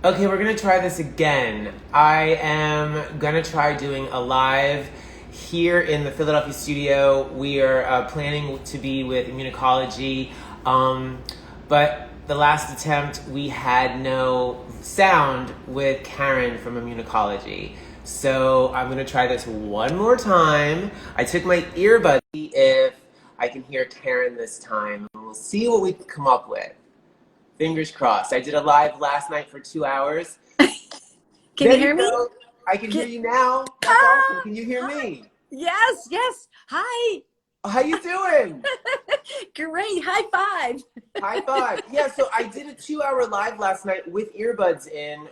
Okay, we're gonna try this again. I am gonna try doing a live here in the Philadelphia studio. We are planning to be with Immunocologie, but the last attempt we had no sound with Karen from Immunocologie. So I'm gonna try this one more time. I took my earbuds if I can hear Karen this time. We'll see what we can come up with. Fingers crossed. I did a live last night for 2 hours. Can There you you hear me? go. I can hear Can, you now. That's awesome. ah, Can you hear hi. me? Yes, yes. Hi. How you doing? Great. High five. High five. Yeah, so I did a 2 hour live last night with earbuds in,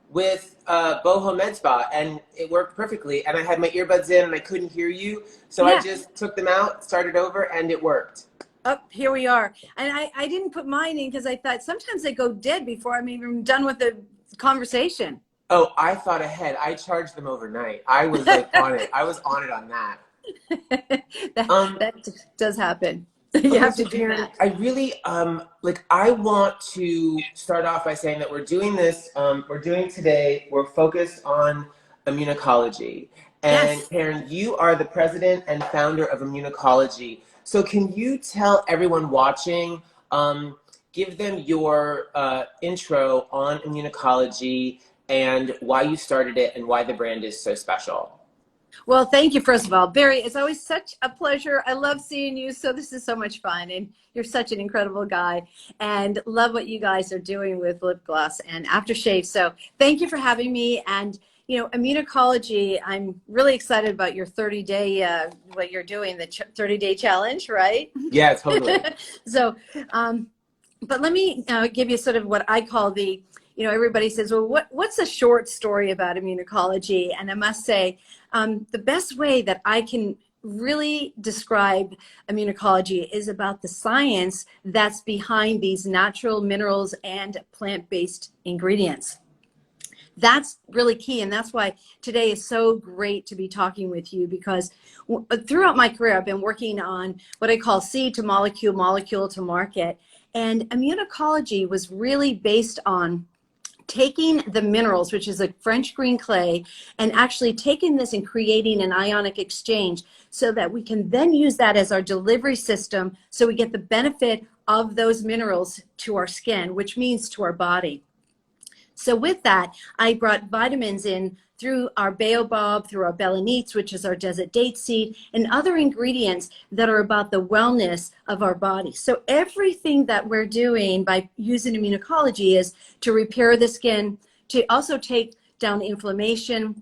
with Boho Med Spa, and it worked perfectly. And I had my earbuds in and I couldn't hear you. So I Yeah. just took them out, started over, and it worked. Oh, here we are. And I didn't put mine in because I thought sometimes they go dead before I'm even done with the conversation. Oh, I thought ahead. I charged them overnight. I was like on it. I was on it on that. Um, That does happen. You Okay, have to so do Karen, that. I really I want to start off by saying that we're doing this, we're doing today, we're focused on immunocology. And Yes. Karen, you are the president and founder of Immunocologie. So can you tell everyone watching, give them your intro on immunocology and why you started it and why the brand is so special? Well, thank you, first of all. Barry, it's always such a pleasure. I love seeing you. So this is so much fun. And you're such an incredible guy. And love what you guys are doing with lip gloss and aftershave. So thank you for having me. And, you know, Immunocologie, I'm really excited about your 30-day, what you're doing, the 30-day challenge, right? Yeah, totally. So, but let me give you sort of what I call the, you know, everybody says, well, what's a short story about immunocology? And I must say, the best way that I can really describe immunocology is about the science that's behind these natural minerals and plant-based ingredients. That's really key, and that's why today is so great to be talking with you, because throughout my career I've been working on what I call seed to molecule, molecule to market, and immunocology was really based on taking the minerals, which is a French green clay, and actually taking this and creating an ionic exchange so that we can then use that as our delivery system so we get the benefit of those minerals to our skin, which means to our body. So with that, I brought vitamins in through our baobab, through our belanites, which is our desert date seed, and other ingredients that are about the wellness of our body. So everything that we're doing by using immunocology is to repair the skin, to also take down inflammation,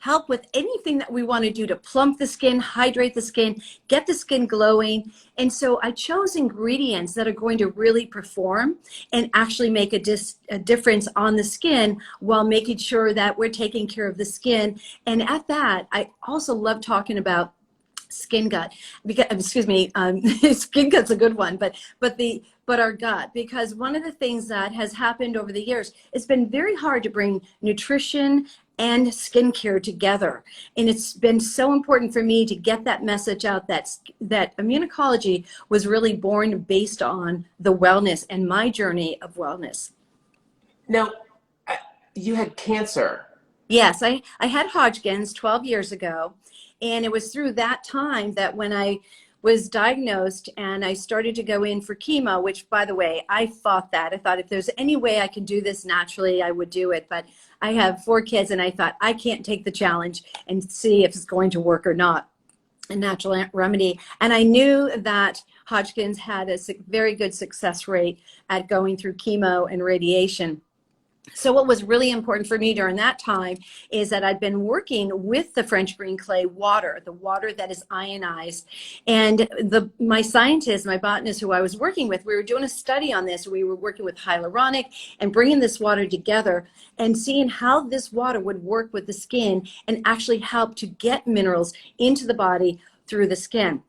help with anything that we want to do to plump the skin, hydrate the skin, get the skin glowing. And so I chose ingredients that are going to really perform and actually make a difference on the skin while making sure that we're taking care of the skin. And at that, I also love talking about skin gut, because excuse me, skin gut's a good one, but our gut, because one of the things that has happened over the years, it's been very hard to bring nutrition and skincare together, and it's been so important for me to get that message out that immunocology was really born based on the wellness and my journey of wellness. Now, you had cancer. Yes, I had Hodgkin's 12 years ago, and it was through that time that when I was diagnosed and I started to go in for chemo, which, by the way, I fought that. I thought if there's any way I could do this naturally, I would do it. But I have 4 kids, and I thought I can't take the challenge and see if it's going to work or not, a natural remedy. And I knew that Hodgkin's had a very good success rate at going through chemo and radiation. So what was really important for me during that time is that I'd been working with the French green clay water, the water that is ionized. And my scientist, my botanist who I was working with, we were doing a study on this. We were working with hyaluronic and bringing this water together and seeing how this water would work with the skin and actually help to get minerals into the body through the skin.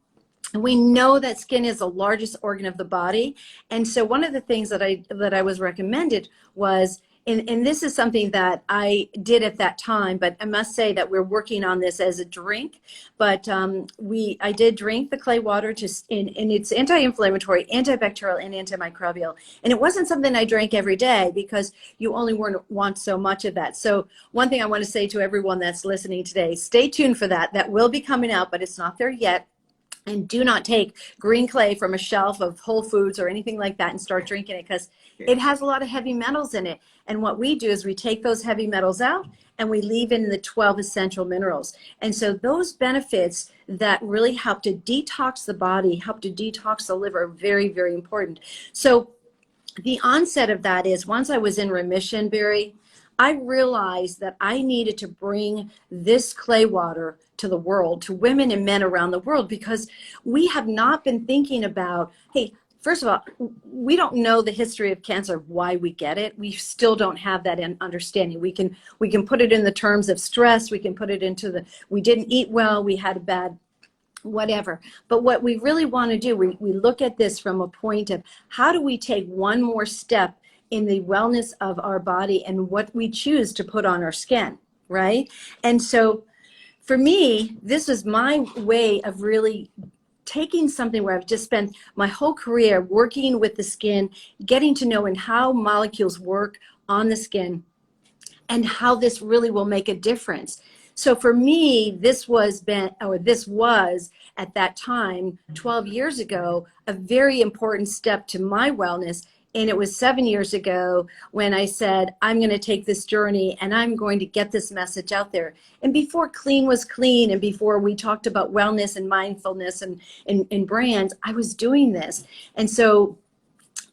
And we know that skin is the largest organ of the body. And so one of the things that I was recommended was and this is something that I did at that time, but I must say that we're working on this as a drink. But I did drink the clay water, and it's anti-inflammatory, antibacterial, and antimicrobial. And it wasn't something I drank every day because you only want so much of that. So one thing I want to say to everyone that's listening today, stay tuned for that. That will be coming out, but it's not there yet. And do not take green clay from a shelf of Whole Foods or anything like that and start drinking it, because it has a lot of heavy metals in it. And what we do is we take those heavy metals out and we leave in the 12 essential minerals. And so those benefits that really help to detox the body, help to detox the liver, are very, very important. So the onset of that is, once I was in remission, Barry, I realized that I needed to bring this clay water to the world, to women and men around the world, because we have not been thinking about, hey, first of all, we don't know the history of cancer, why we get it. We still don't have that understanding. We can put it in the terms of stress. We can put it into we didn't eat well, we had a bad whatever. But what we really want to do, we look at this from a point of, how do we take one more step in the wellness of our body and what we choose to put on our skin, right? And so for me, this is my way of really taking something where I've just spent my whole career working with the skin, getting to know how molecules work on the skin and how this really will make a difference. So for me, this was at that time, 12 years ago, a very important step to my wellness. And it was 7 years ago when I said, I'm going to take this journey and I'm going to get this message out there. And before clean was clean, and before we talked about wellness and mindfulness and brands, I was doing this. And so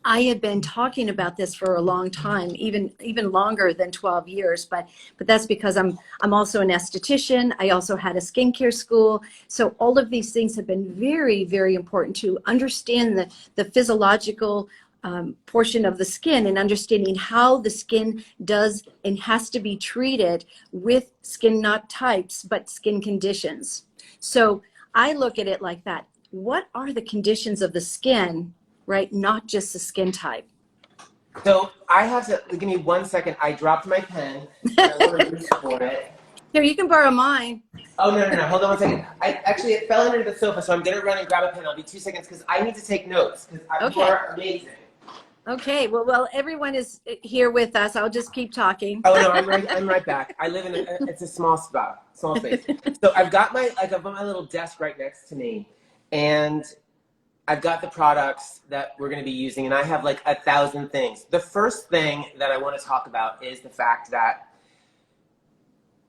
I had been talking about this for a long time, even longer than 12 years, but that's because I'm also an esthetician. I also had a skincare school. So all of these things have been very, very important to understand the physiological portion of the skin, and understanding how the skin does and has to be treated with skin, not types, but skin conditions. So I look at it like that. What are the conditions of the skin, right? Not just the skin type. So I have to, give me 1 second. I dropped my pen. I want to reach for it. Here, you can borrow mine. Oh, no. Hold on 1 second. It fell under the sofa, so I'm going to run and grab a pen. I'll be 2 seconds because I need to take notes, because you are amazing. Okay, well, everyone is here with us. I'll just keep talking. Oh no, I'm right back. I live in it's a small space. So I've got my little desk right next to me, and I've got the products that we're going to be using, and I have like 1,000 things. The first thing that I want to talk about is the fact that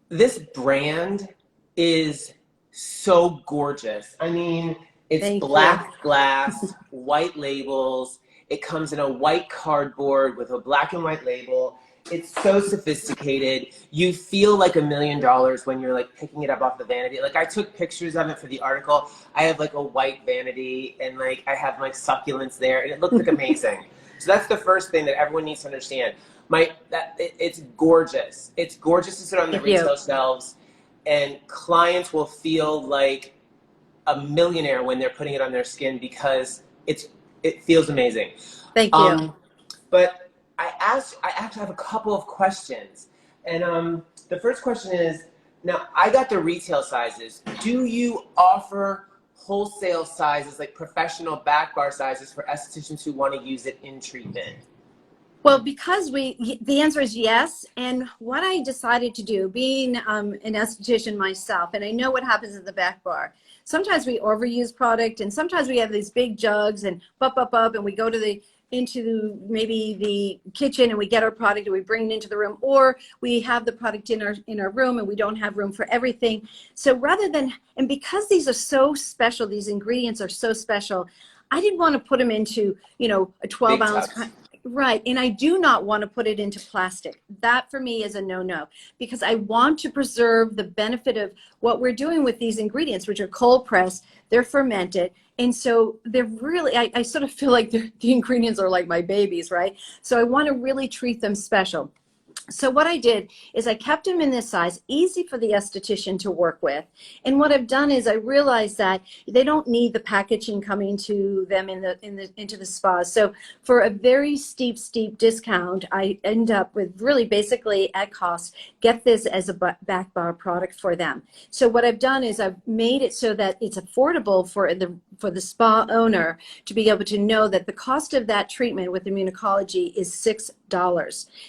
this brand is so gorgeous. I mean, it's black glass, white labels. It comes in a white cardboard with a black and white label. It's so sophisticated. You feel like $1 million when you're like picking it up off the vanity. Like, I took pictures of it for the article. I have like a white vanity, and like I have my succulents there, and it looked like amazing. So that's the first thing that everyone needs to understand. It's gorgeous. It's gorgeous to sit on the retail shelves, and clients will feel like a millionaire when they're putting it on their skin, because it feels amazing. Thank you. But I actually have a couple of questions. And the first question is, now I got the retail sizes. Do you offer wholesale sizes, like professional back bar sizes, for estheticians who want to use it in treatment? Well, because the answer is yes. And what I decided to do, being an esthetician myself, and I know what happens at the back bar. Sometimes we overuse product, and sometimes we have these big jugs and up, and we go into maybe the kitchen and we get our product and we bring it into the room, or we have the product in our room and we don't have room for everything. So rather than, and because these are so special, these ingredients are so special, I didn't want to put them into, a 12-ounce. Right, and I do not want to put it into plastic. That for me is a no-no, because I want to preserve the benefit of what we're doing with these ingredients, which are cold pressed, they're fermented, and so they're really, I sort of feel like the ingredients are like my babies, right? So I want to really treat them special. So what I did is I kept them in this size, easy for the esthetician to work with. And what I've done is I realized that they don't need the packaging coming to them into the spas. So for a very steep discount, I end up with really basically at cost, get this as a back bar product for them. So what I've done is I've made it so that it's affordable for the spa owner to be able to know that the cost of that treatment with Immunocologie is $6.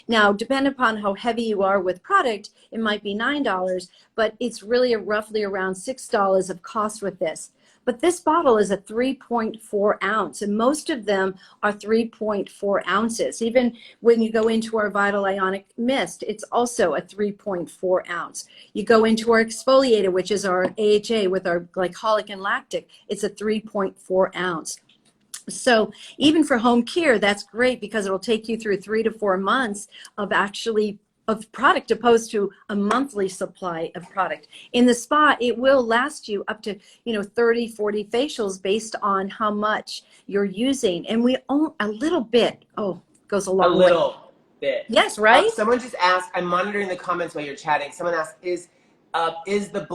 Now, depending upon how heavy you are with product, it might be $9, but it's really roughly around $6 of cost with this. But this bottle is a 3.4 ounce, and most of them are 3.4 ounces. Even when you go into our Vital Ionic Mist, it's also a 3.4 ounce. You go into our exfoliator, which is our AHA with our glycolic and lactic, it's a 3.4 ounce. So even for home care, that's great because it'll take you through 3 to 4 months of product opposed to a monthly supply of product. In the spa, it will last you up to 30, 40 facials based on how much you're using. And we own a little bit. Oh, goes a long way. A little bit. Yes, right? Someone just asked, I'm monitoring the comments while you're chatting. Someone asked, is the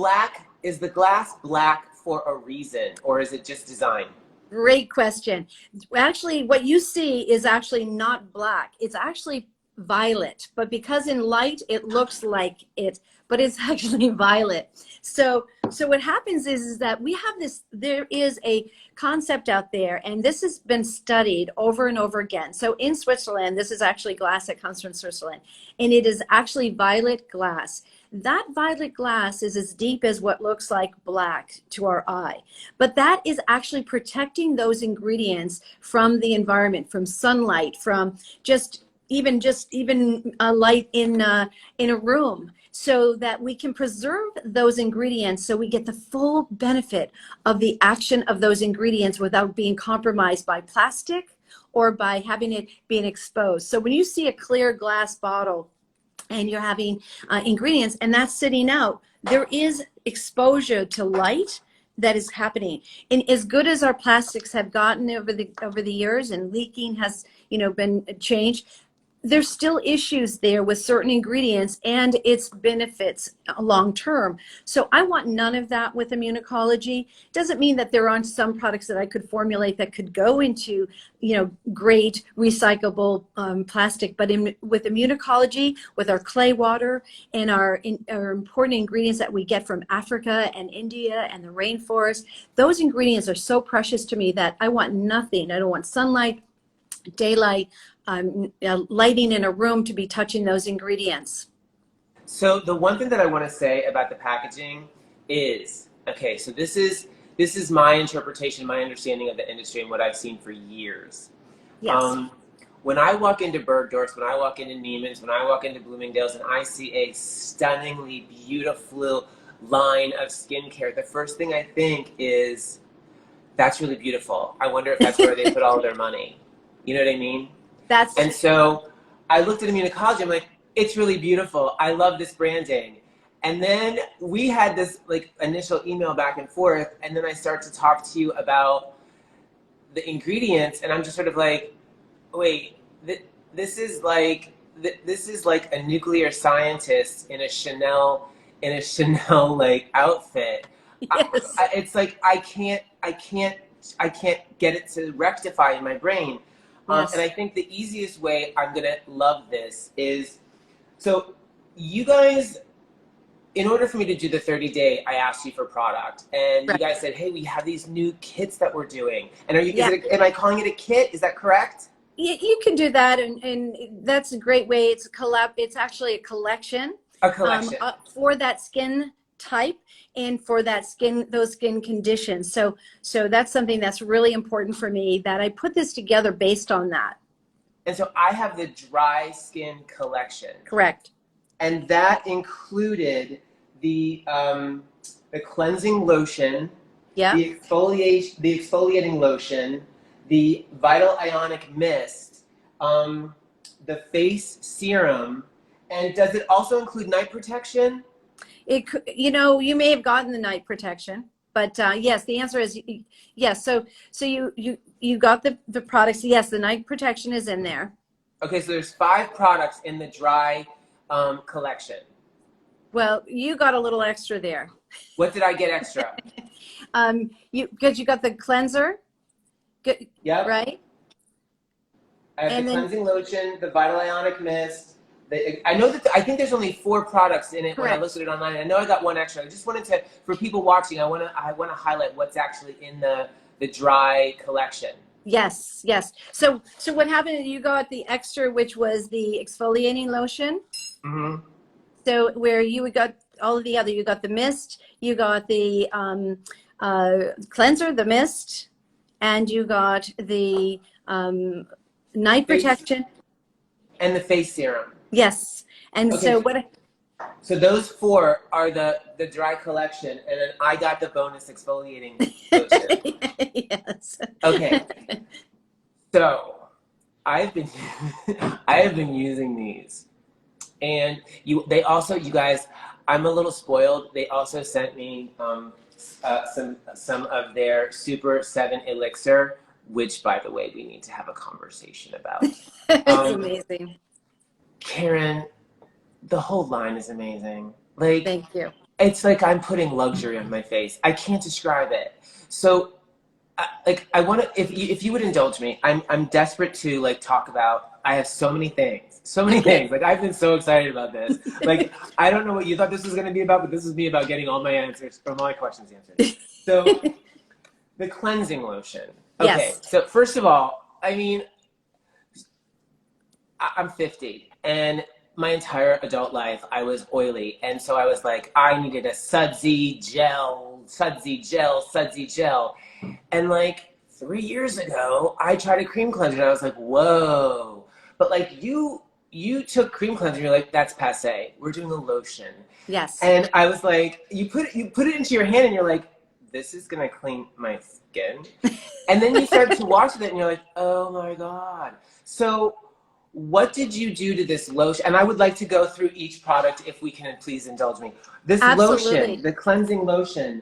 glass black for a reason, or is it just design? Great question. Actually, what you see is actually not black. It's actually violet, but because in light it looks like it, but it's actually violet. So what happens is that we have this, there is a concept out there, and this has been studied over and over again. So in Switzerland, this is actually glass that comes from Switzerland, and it is actually violet glass. That violet glass is as deep as what looks like black to our eye, but that is actually protecting those ingredients from the environment, from sunlight, from even light in a room, so that we can preserve those ingredients so we get the full benefit of the action of those ingredients without being compromised by plastic or by having it being exposed. So when you see a clear glass bottle and you're having ingredients and that's sitting out, there is exposure to light that is happening. And as good as our plastics have gotten over the years, and leaking has been changed, there's still issues there with certain ingredients and its benefits long term. So I want none of that with Immunocologie. Doesn't mean that there aren't some products that I could formulate that could go into great recyclable plastic, but with Immunocologie, with our clay water and our important ingredients that we get from Africa and India and the rainforest, those ingredients are so precious to me that I want nothing. I don't want sunlight, daylight, lighting in a room to be touching those ingredients. So the one thing that I want to say about the packaging is, okay, so this is my interpretation, my understanding of the industry and what I've seen for years. Yes. When I walk into Bergdorf's, when I walk into Neiman's, when I walk into Bloomingdale's and I see a stunningly beautiful line of skincare, the first thing I think is, that's really beautiful. I wonder if that's where they put all of their money. You know what I mean? And so I looked at Immunocologie, I'm like, it's really beautiful. I love this branding. And then we had this initial email back and forth, and then I start to talk to you about the ingredients, and I'm just sort of like, wait, this is like a nuclear scientist in a Chanel outfit. Yes. It's like I can't get it to rectify in my brain. Yes. And I think the easiest way I'm going to love this is, so you guys, in order for me to do the 30-day, I asked you for product. And Right. You guys said, hey, we have these new kits that we're doing. And am I calling it a kit? Is that correct? You can do that, and that's a great way. It's actually a collection. A collection. For that skin type and for those skin conditions. So that's something that's really important for me, that I put this together based on that. And so I have the dry skin collection. Correct. And that included the cleansing lotion, Yeah. the exfoliating lotion, the Vital Ionic Mist, the face serum, and does it also include night protection? You may have gotten the night protection, but yes, the answer is yes. So you got the products. Yes, the night protection is in there. Okay, so there's 5 products in the dry collection. Well, you got a little extra there. What did I get extra? Because you got the cleanser, good, Yep. right? I have And the then, cleansing lotion, the Vital Ionic Mist. I know that I think there's only 4 products in it when I correct. looked at it online. I know I got one extra. I just wanted to, for people watching, I want to highlight what's actually in the dry collection. Yes, yes. So what happened is you got the extra, which was the exfoliating lotion. Mm-hmm. So where you got all of the other, you got the mist, you got the cleanser, the mist, and you got the night protection. And the face serum. Yes. And Okay. so what? So those 4 are the dry collection, and then I got the bonus exfoliating lotion. Yes. Okay. So I've been I have been using these, and you guys, I'm a little spoiled. They also sent me some of their Super 7 Elixir, which, by the way, we need to have a conversation about. It's amazing. Karen, the whole line is amazing. Like, Thank you. it's like I'm putting luxury on my face. I can't describe it. So, I want to, if you would indulge me, I'm desperate to like talk about. I have so many things. Like, I've been so excited about this. Like, I don't know what you thought this was going to be about, but this is me about getting all my answers, or all my questions answered. So, the cleansing lotion. Okay. Yes. So first of all, I mean, I'm 50, and my entire adult life I was oily, and so I was like, I needed a sudsy gel, and like 3 years ago I tried a cream cleanser, and I was like, whoa. But like you took cream cleanser, and you're like, that's passe, we're doing a lotion. Yes. And I was like, you put it into your hand, and you're like, this is gonna clean my skin. And then you start to wash with it, and you're like, oh my god. So what did you do to this lotion? And I would like to go through each product, if we can, please indulge me. This Absolutely. lotion, the cleansing lotion,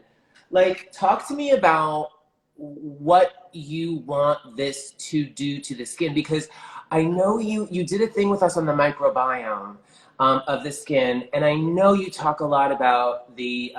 like, talk to me about what you want this to do to the skin, because I know you did a thing with us on the microbiome of the skin, and I know you talk a lot about the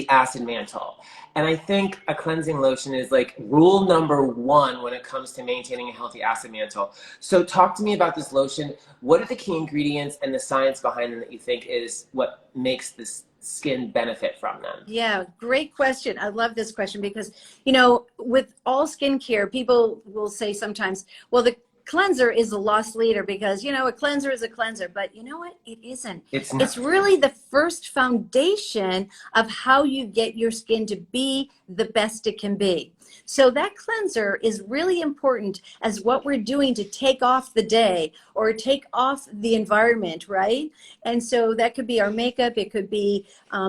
acid mantle. And I think a cleansing lotion is like rule number 1 when it comes to maintaining a healthy acid mantle. So talk to me about this lotion. What are the key ingredients and the science behind them that you think is what makes this skin benefit from them? Yeah, great question. I love this question because, you know, with all skincare, people will say sometimes, well, the cleanser is a lost leader because, you know, a cleanser is a cleanser, but you know what? It isn't. It's not. It's really the first foundation of how you get your skin to be the best it can be. So that cleanser is really important as what we're doing to take off the day or take off the environment, right? And so that could be our makeup, it could be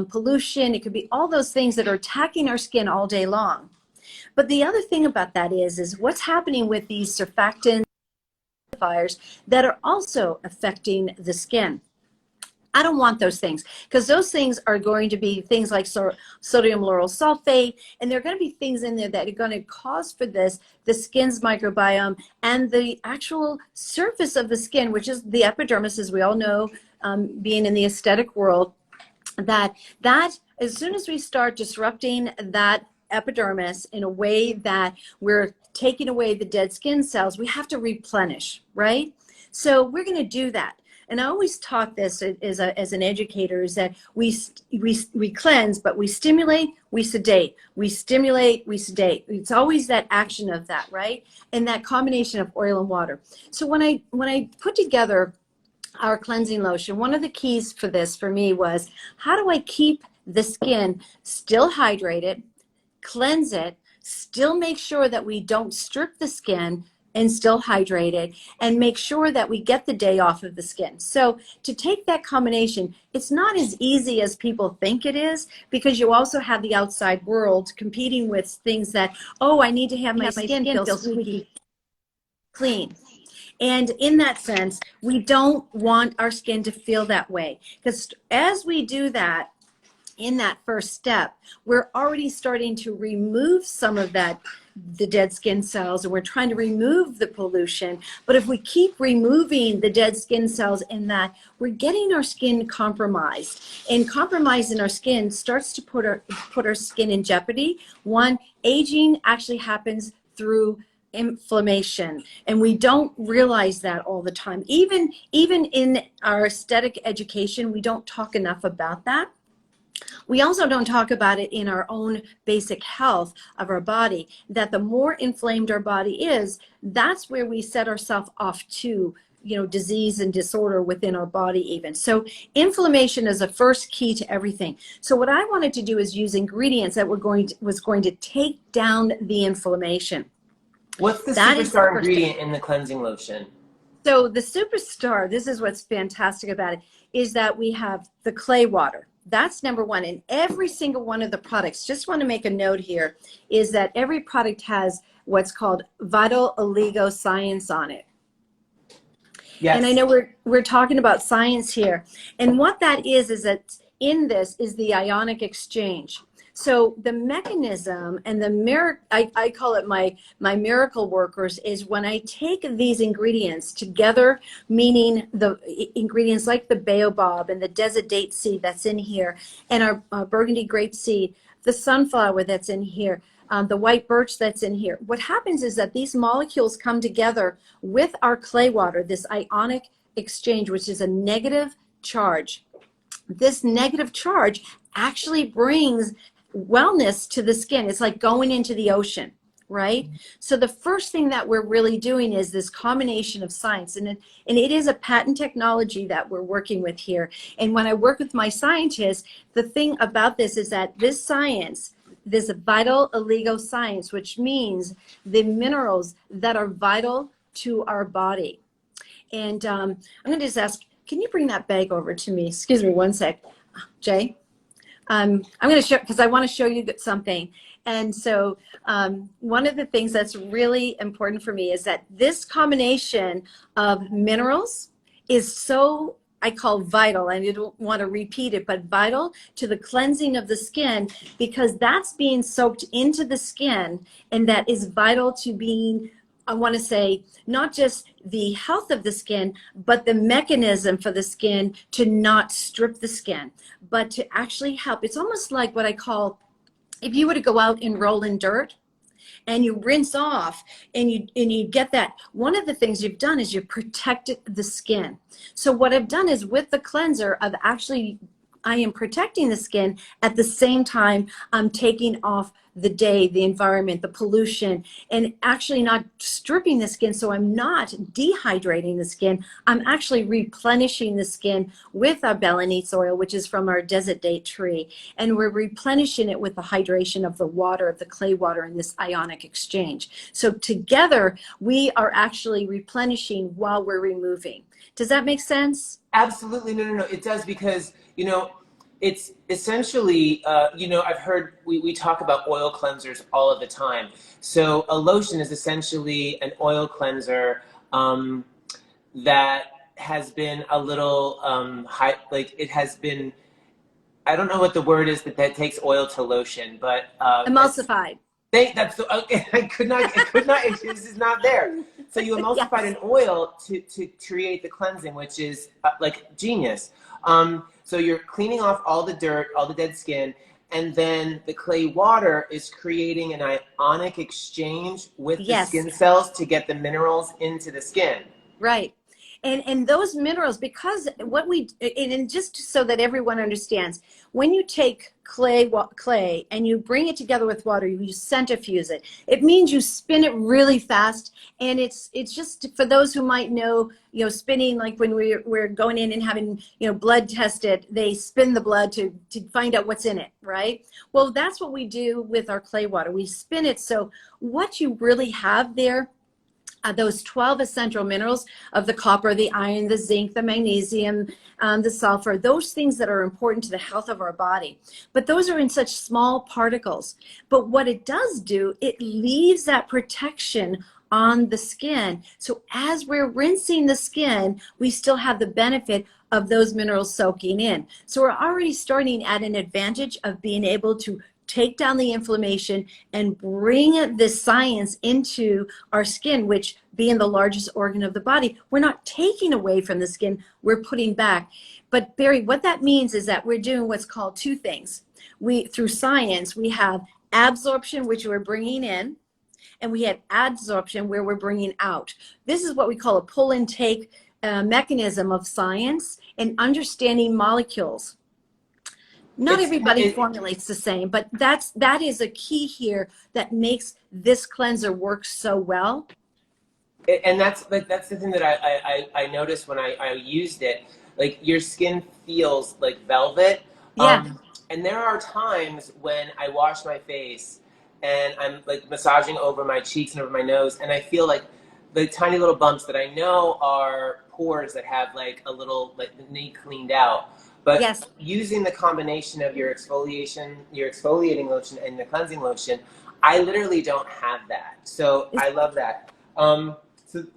pollution, it could be all those things that are attacking our skin all day long. But the other thing about that is what's happening with these surfactants that are also affecting the skin. I don't want those things because those things are going to be things like sodium lauryl sulfate, and there are going to be things in there that are going to cause for this, the skin's microbiome and the actual surface of the skin, which is the epidermis, as we all know, being in the aesthetic world, that as soon as we start disrupting that epidermis in a way that we're taking away the dead skin cells, we have to replenish, right? So we're going to do that. And I always taught this as an educator, is that we cleanse, but we stimulate, we sedate, we stimulate, we sedate. It's always that action of that, right? And that combination of oil and water. So when I put together our cleansing lotion, one of the keys for this for me was, how do I keep the skin still hydrated, cleanse it, still make sure that we don't strip the skin and still hydrated, and make sure that we get the day off of the skin. So to take that combination, it's not as easy as people think it is, because you also have the outside world competing with things that, oh, I need to have my skin feel squeaky clean. And in that sense, we don't want our skin to feel that way, because as we do that, in that first step, we're already starting to remove some of that, the dead skin cells, and we're trying to remove the pollution. But if we keep removing the dead skin cells in that, we're getting our skin compromised. And compromising our skin starts to put our skin in jeopardy. One, aging actually happens through inflammation, and we don't realize that all the time. Even in our aesthetic education, we don't talk enough about that. We also don't talk about it in our own basic health of our body, that the more inflamed our body is, that's where we set ourselves off to, you know, disease and disorder within our body even. So inflammation is the first key to everything. So what I wanted to do is use ingredients that was going to take down the inflammation. What's the superstar ingredient in the cleansing lotion? So the superstar, this is what's fantastic about it, is that we have the clay water. That's number one. And every single one of the products, just want to make a note here, is that every product has what's called vital oligo science on it. Yes. And I know we're talking about science here. And what that is that in this is the ionic exchange. So the mechanism and the I call it my miracle workers, is when I take these ingredients together, meaning the ingredients like the baobab and the desert date seed that's in here, and our burgundy grape seed, the sunflower that's in here, the white birch that's in here. What happens is that these molecules come together with our clay water, this ionic exchange, which is a negative charge. This negative charge actually brings wellness to the skin. It's like going into the ocean, right? So the first thing that we're really doing is this combination of science, and it is a patent technology that we're working with here. And when I work with my scientists, the thing about this is that this science, this vital oligo science, which means the minerals that are vital to our body. And I'm going to just ask, can you bring that bag over to me? Excuse me one sec, Jay. I'm going to show, because I want to show you something. And so one of the things that's really important for me is that this combination of minerals is so, I call vital, and I don't want to repeat it, but vital to the cleansing of the skin, because that's being soaked into the skin, and that is vital to being, I want to say, not just the health of the skin, but the mechanism for the skin to not strip the skin, but to actually help. It's almost like what I call, if you were to go out and roll in dirt and you rinse off and you get that, one of the things you've done is you've protected the skin. So what I've done is with the cleanser of actually, I am protecting the skin at the same time I'm taking off the day, the environment, the pollution, and actually not stripping the skin. So I'm not dehydrating the skin. I'm actually replenishing the skin with our belenite oil, which is from our desert date tree. And we're replenishing it with the hydration of the water, of the clay water, in this ionic exchange. So together, we are actually replenishing while we're removing. Does that make sense? Absolutely. No. It does, because, you know, it's essentially, you know, I've heard, we talk about oil cleansers all of the time. So a lotion is essentially an oil cleanser that has been a little, like it has been, I don't know what the word is that takes oil to lotion, but emulsified. That's the, okay, I could not, this is not there. So you emulsified an oil to create the cleansing, which is like genius. So you're cleaning off all the dirt, all the dead skin, and then the clay water is creating an ionic exchange with the skin cells to get the minerals into the skin. Right. And those minerals, because what and just so that everyone understands, when you take clay and you bring it together with water, you centrifuge it. It means you spin it really fast, and it's just for those who might know, you know, spinning, like when we're going in and having, you know, blood tested, they spin the blood to find out what's in it, right? Well, that's what we do with our clay water. We spin it, so what you really have there, those 12 essential minerals of the copper, the iron, the zinc, the magnesium, the sulfur, those things that are important to the health of our body. But those are in such small particles. But what it does do, it leaves that protection on the skin. So as we're rinsing the skin, we still have the benefit of those minerals soaking in. So we're already starting at an advantage of being able to take down the inflammation and bring the science into our skin, which being the largest organ of the body, we're not taking away from the skin, we're putting back. But Barry, what that means is that we're doing what's called two things. Through science, we have absorption, which we're bringing in, and we have adsorption, where we're bringing out. This is what we call a pull and take mechanism of science and understanding molecules. Not everybody formulates the same, but that is a key here that makes this cleanser work so well. And that's the thing that I noticed when I used it. Like, your skin feels like velvet. Yeah. And there are times when I wash my face and I'm like massaging over my cheeks and over my nose, and I feel like the tiny little bumps that I know are pores that have like a little, like, need cleaned out. But yes, using the combination of your exfoliating lotion and the cleansing lotion, I literally don't have that. So I love that. So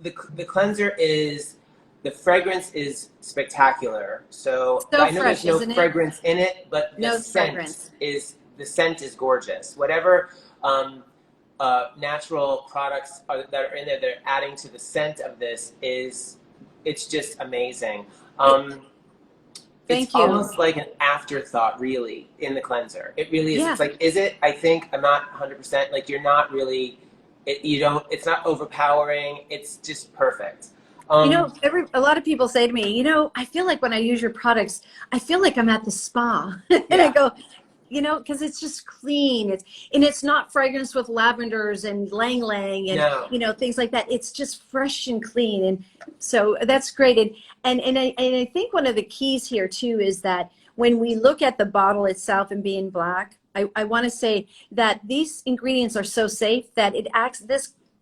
the cleanser is, the fragrance is spectacular. So I know fresh, there's no fragrance in it, but the scent is gorgeous. Whatever natural products that are in there that are adding to the scent of this it's just amazing. It's almost like an afterthought, really, in the cleanser. It really is. Yeah. It's like, is it? I think I'm not 100%. Like, you're not really. It's not overpowering. It's just perfect. You know, a lot of people say to me, you know, I feel like when I use your products, I feel like I'm at the spa. And I go, you know, because it's just clean. It's not fragrance with lavenders and lang lang and you know, things like that. It's just fresh and clean, and so that's great. And I think one of the keys here too is that when we look at the bottle itself and being black, I want to say that these ingredients are so safe that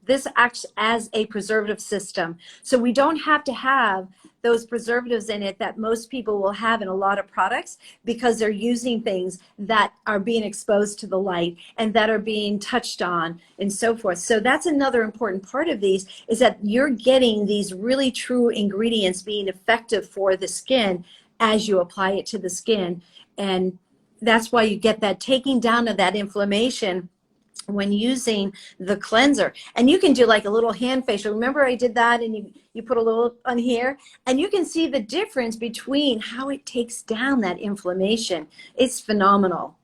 this acts as a preservative system. So we don't have to have those preservatives in it that most people will have in a lot of products, because they're using things that are being exposed to the light and that are being touched on and so forth. So that's another important part of these, is that you're getting these really true ingredients being effective for the skin as you apply it to the skin. And that's why you get that taking down of that inflammation when using the cleanser. And you can do like a little hand facial. Remember I did that, and you put a little on here, and you can see the difference between how it takes down that inflammation. It's phenomenal.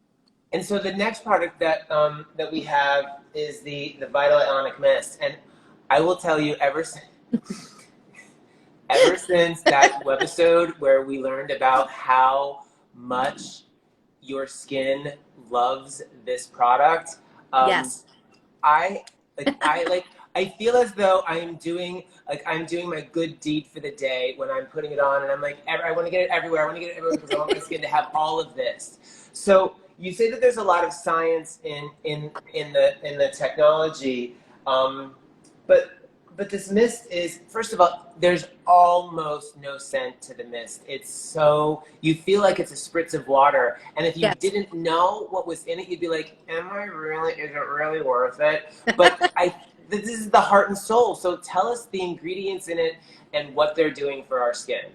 And so the next product that that we have is the Vital Ionic Mist. And I will tell you, ever since that webisode where we learned about how much your skin loves this product, yes, I feel as though I'm doing my good deed for the day when I'm putting it on, and I'm like, I want to get it everywhere. I want to get it everywhere because I want my skin to have all of this. So you say that there's a lot of science in the technology, but this mist is, first of all, there's almost no scent to the mist. It's so, you feel like it's a spritz of water. And if you didn't know what was in it, you'd be like, is it really worth it? But this is the heart and soul. So tell us the ingredients in it and what they're doing for our skin.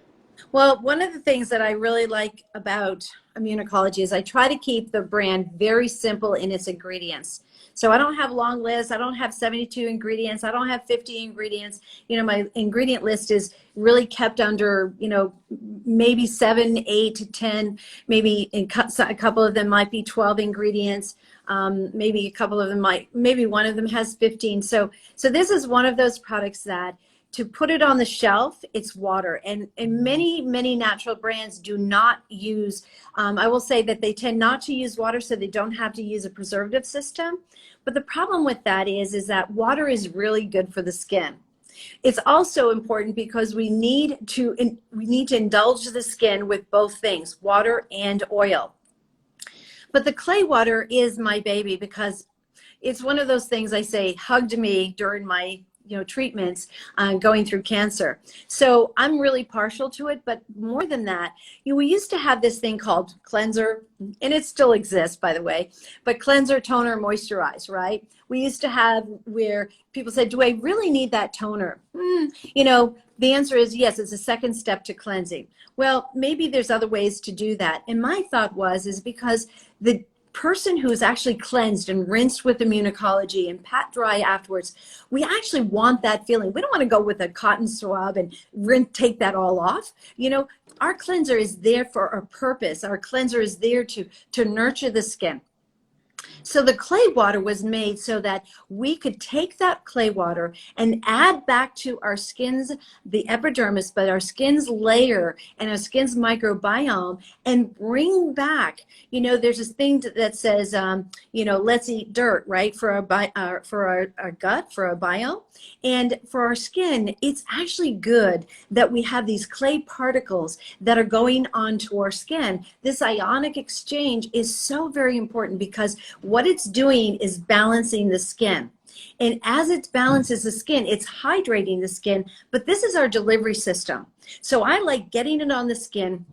Well, one of the things that I really like about Immunocologie is I try to keep the brand very simple in its ingredients. So I don't have long lists. I don't have 72 ingredients. I don't have 50 ingredients. You know, my ingredient list is really kept under, you know, maybe 7, 8 to 10. Maybe a couple of them might be 12 ingredients. Maybe a couple of them maybe one of them has 15. So this is one of those products that, to put it on the shelf, it's water. And many natural brands do not use, I will say that they tend not to use water so they don't have to use a preservative system. But the problem with that is that water is really good for the skin. It's also important because we need to indulge the skin with both things, water and oil. But the clay water is my baby, because it's one of those things I say hugged me during my treatments going through cancer. So I'm really partial to it, but more than that, we used to have this thing called cleanser, and it still exists, by the way, but cleanser, toner, moisturize, right? We used to have where people said, do I really need that toner? The answer is yes, it's a second step to cleansing. Well, maybe there's other ways to do that. And my thought is because the person who's actually cleansed and rinsed with Immunocologie and pat dry afterwards, we actually want that feeling. We don't want to go with a cotton swab and take that all off. Our cleanser is there for a purpose. Our cleanser is there to nurture the skin. So the clay water was made so that we could take that clay water and add back to our skin's, the epidermis, but our skin's layer and our skin's microbiome, and bring back, there's this thing that says, let's eat dirt, right? For our gut, for our biome. And for our skin, it's actually good that we have these clay particles that are going onto our skin. This ionic exchange is so very important because what it's doing is balancing the skin. And as it balances the skin, it's hydrating the skin, but this is our delivery system. So I like getting it on the skin.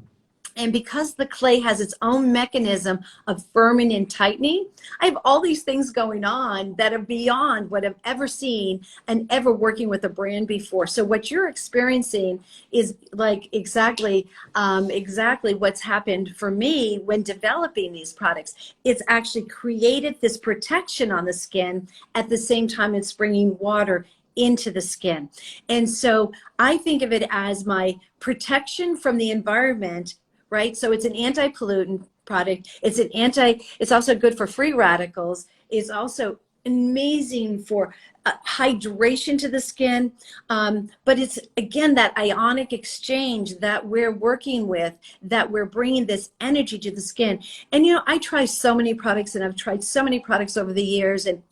And because the clay has its own mechanism of firming and tightening, I have all these things going on that are beyond what I've ever seen and ever working with a brand before. So what you're experiencing is like exactly what's happened for me when developing these products. It's actually created this protection on the skin at the same time it's bringing water into the skin. And so I think of it as my protection from the environment, right? So it's an anti-pollutant product. It's also good for free radicals. It's also amazing for hydration to the skin. But it's, again, that ionic exchange that we're working with, that we're bringing this energy to the skin. And, I try so many products, and I've tried so many products over the years, and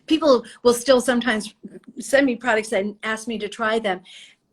people will still sometimes send me products and ask me to try them.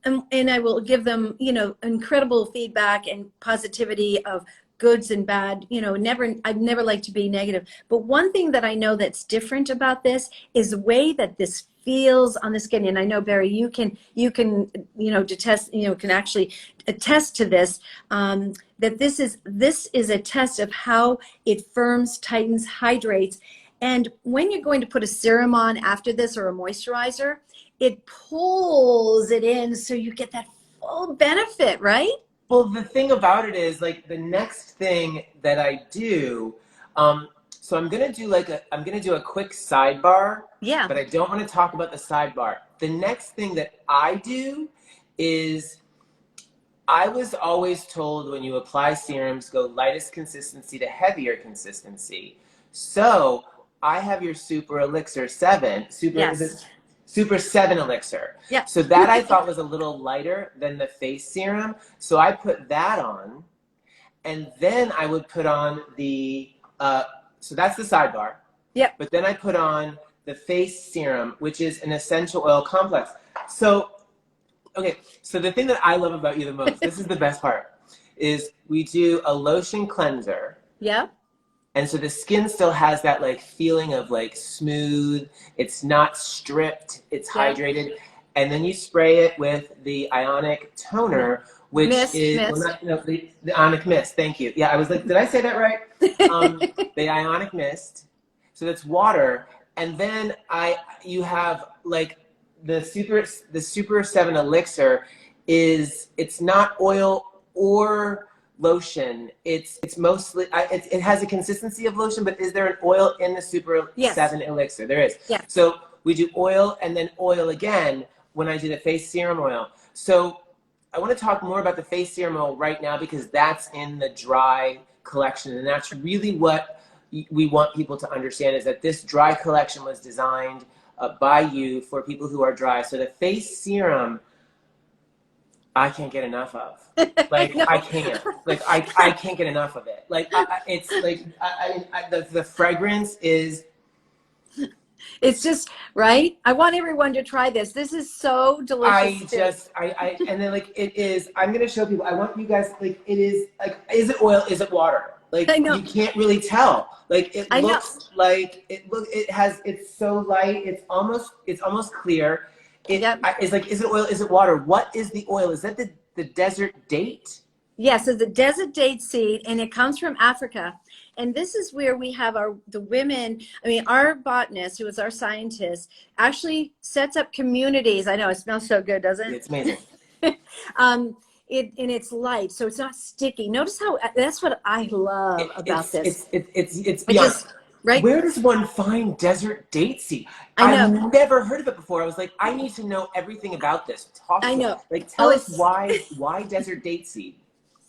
And I will give them, incredible feedback and positivity of goods and bad. I'd never like to be negative. But one thing that I know that's different about this is the way that this feels on the skin. And I know, Barry, you can can actually attest to this. That this is a test of how it firms, tightens, hydrates. And when you're going to put a serum on after this or a moisturizer, it pulls it in so you get that full benefit, right? Well, the thing about it is, like, the next thing that I do, so I'm gonna do a quick sidebar. Yeah. But I don't want to talk about the sidebar. The next thing that I do is, I was always told when you apply serums, go lightest consistency to heavier consistency. So I have your Super Elixir 7. Super 7 Elixir. Yeah. So that I thought was a little lighter than the face serum. So I put that on, and then I would put on the, so that's the sidebar. Yep. But then I put on the face serum, which is an essential oil complex. So, okay, so the thing that I love about you the most, this is the best part, is we do a lotion cleanser. Yeah. And so the skin still has that like feeling of like smooth, it's not stripped, it's hydrated. And then you spray it with the ionic toner, which is the ionic mist. Thank you. Yeah, I was like, did I say that right? The ionic mist. So that's water. And then you have like the Super 7 Elixir it's not oil or lotion. It's mostly, it has a consistency of lotion, but is there an oil in the Super 7 Elixir? There is. Yeah. So we do oil and then oil again when I do the face serum oil. So I want to talk more about the face serum oil right now because that's in the dry collection, and that's really what we want people to understand, is that this dry collection was designed by you for people who are dry. So the face serum, I can't get enough of. Like, I can't. Like, I can't get enough of it. Like, it's like, the fragrance is... It's just, right? I want everyone to try this. This is so delicious. And then, like, it is, I'm going to show people, I want you guys, like, it is, like, is it oil? Is it water? Like, you can't really tell. Like, it looks like, it's so light. It's almost clear. Yep. It's like, is it oil? Is it water? What is the oil? Is that the desert date? Yes, it's a desert date seed, and it comes from Africa. And this is where we have the women. I mean, our botanist, who is our scientist, actually sets up communities. I know it smells so good, doesn't it? It's amazing. And it's light, so it's not sticky. Notice how that's what I love about this. It's beyond. Right? Where does one find desert date seed? I know. I've never heard of it before. I was like, I need to know everything about this. I know. Like, tell us why desert date seed?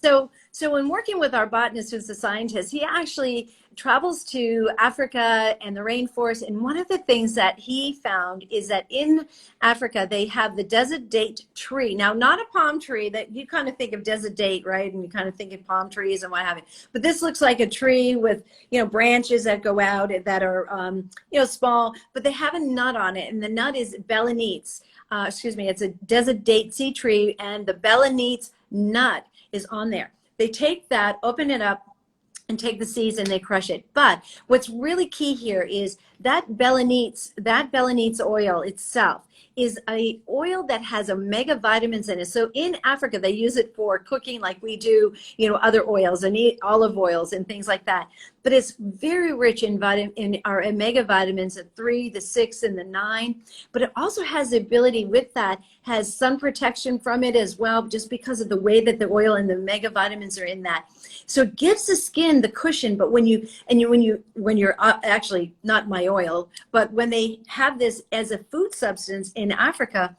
So when working with our botanist, who's a scientist, he actually travels to Africa and the rainforest. And one of the things that he found is that in Africa, they have the desert date tree. Now, not a palm tree that you kind of think of desert date, right? And you kind of think of palm trees and what have you. But this looks like a tree with, branches that go out that are, small, but they have a nut on it. And the nut is Belenite's. It's a desert date seed tree, and the Belenite's nut is on there. They take that, open it up, and take the seeds and they crush it. But what's really key here is that Belenite's oil itself is a oil that has omega vitamins in it. So in Africa, they use it for cooking like we do, other oils and olive oils and things like that. But it's very rich in our omega vitamins, the 3, the 6, and the 9. But it also has the ability with that, has sun protection from it as well, just because of the way that the oil and the omega vitamins are in that. So it gives the skin the cushion. But when you're actually not my oil, but when they have this as a food substance in Africa,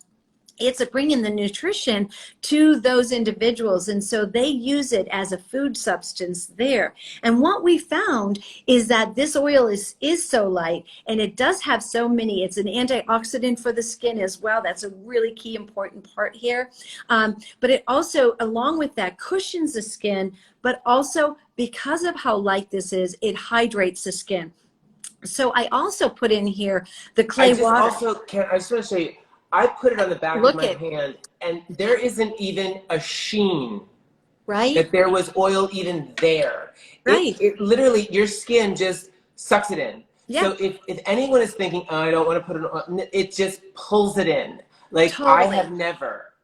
it's bringing the nutrition to those individuals. And so they use it as a food substance there. And what we found is that this oil is so light, and it does have so many, it's an antioxidant for the skin as well. That's a really key important part here. But it also, along with that, cushions the skin, but also because of how light this is, it hydrates the skin. So I also put in here the clay water. I just want to show you. I put it on the back of my hand, and there isn't even a sheen. Right. That there was oil even there. Right. It literally, your skin just sucks it in. Yeah. So if anyone is thinking, oh, I don't want to put it on, it just pulls it in. Like, totally.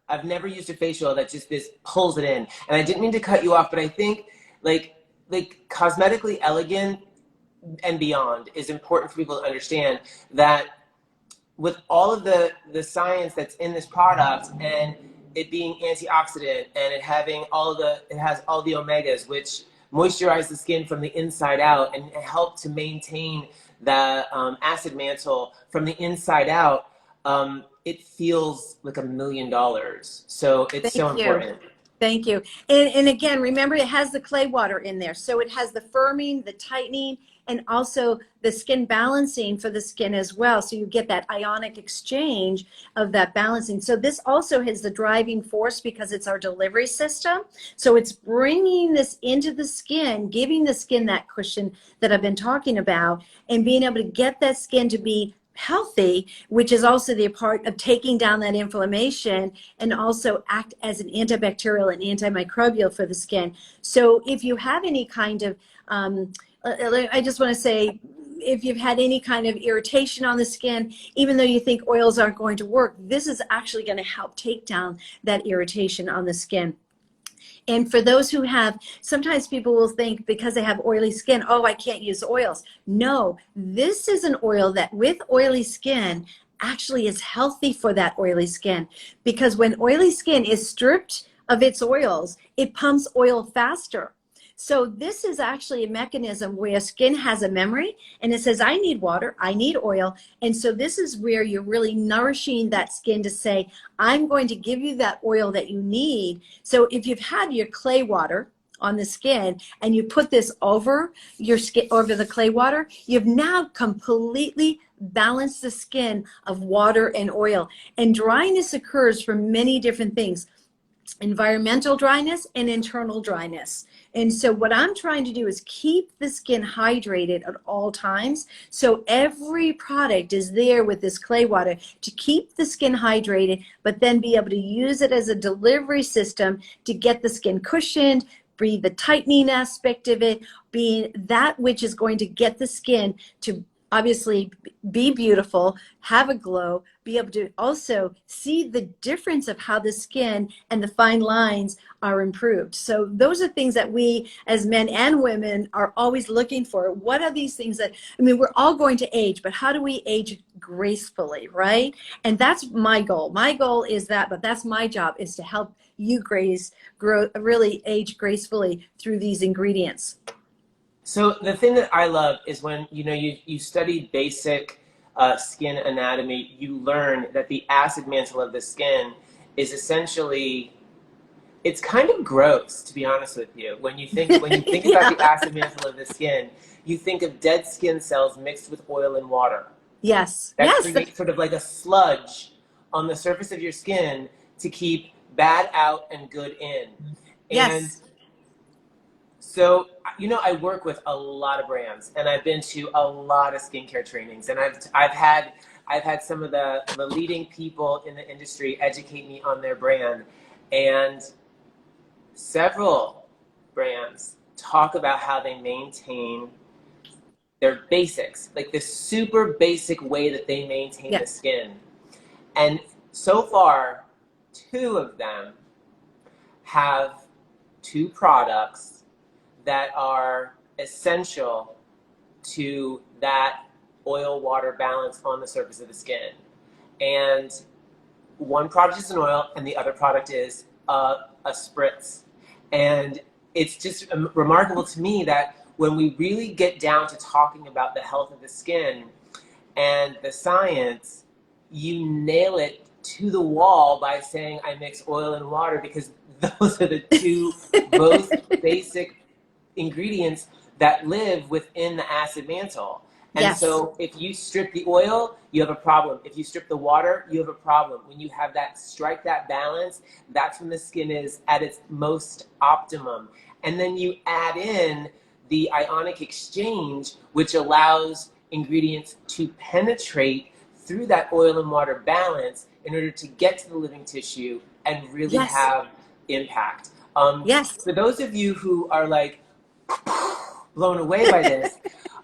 I've never used a facial that just this pulls it in. And I didn't mean to cut you off, but I think like cosmetically elegant and beyond is important for people to understand that with all of the science that's in this product, and it being antioxidant, and it has all the omegas, which moisturize the skin from the inside out and help to maintain the acid mantle from the inside out, it feels like $1 million. So it's so important. Thank you. And again, remember, it has the clay water in there. So it has the firming, the tightening, and also the skin balancing for the skin as well. So you get that ionic exchange of that balancing. So this also has the driving force because it's our delivery system. So it's bringing this into the skin, giving the skin that cushion that I've been talking about, and being able to get that skin to be healthy, which is also the part of taking down that inflammation and also act as an antibacterial and antimicrobial for the skin. So if you have any kind of I just want to say, if you've had any kind of irritation on the skin, even though you think oils aren't going to work, this is actually going to help take down that irritation on the skin. And for those who have, sometimes people will think because they have oily skin, oh, I can't use oils. No, this is an oil that with oily skin actually is healthy for that oily skin, because when oily skin is stripped of its oils, it pumps oil faster. So this is actually a mechanism where skin has a memory, and it says, I need water, I need oil. And so this is where you're really nourishing that skin to say, I'm going to give you that oil that you need. So if you've had your clay water on the skin and you put this over your skin, over the clay water, you've now completely balanced the skin of water and oil. And dryness occurs from many different things: environmental dryness and internal dryness. And so what I'm trying to do is keep the skin hydrated at all times. So every product is there with this clay water to keep the skin hydrated, but then be able to use it as a delivery system to get the skin cushioned, be the tightening aspect of it, being that which is going to get the skin to obviously be beautiful, have a glow, be be able to also see the difference of how the skin and the fine lines are improved. So those are things that we as men and women are always looking for. What are these things that, I mean, we're all going to age, but how do we age gracefully, right? And that's my goal. My goal is that, but that's my job, is to help you really age gracefully through these ingredients. So the thing that I love is when, you know, you study basic skin anatomy, you learn that the acid mantle of the skin is essentially, it's kind of gross, to be honest with you. When you think about the acid mantle of the skin, you think of dead skin cells mixed with oil and water. Yes. That Yes. creates sort of like a sludge on the surface of your skin to keep bad out and good in. Yes. And so, you know, I work with a lot of brands, and I've been to a lot of skincare trainings, and I've had some of the leading people in the industry educate me on their brand, and several brands talk about how they maintain their basics, like this super basic way that they maintain the skin. And so far, 2 of them have 2 products that are essential to that oil-water balance on the surface of the skin. And one product is an oil, and the other product is a spritz. And it's just remarkable to me that when we really get down to talking about the health of the skin and the science, you nail it to the wall by saying I mix oil and water, because those are the 2 most basic ingredients that live within the acid mantle. And so if you strip the oil, you have a problem. If you strip the water, you have a problem. When you have that, strike that balance, that's when the skin is at its most optimum. And then you add in the ionic exchange, which allows ingredients to penetrate through that oil and water balance in order to get to the living tissue and really have impact. For those of you who are like blown away by this,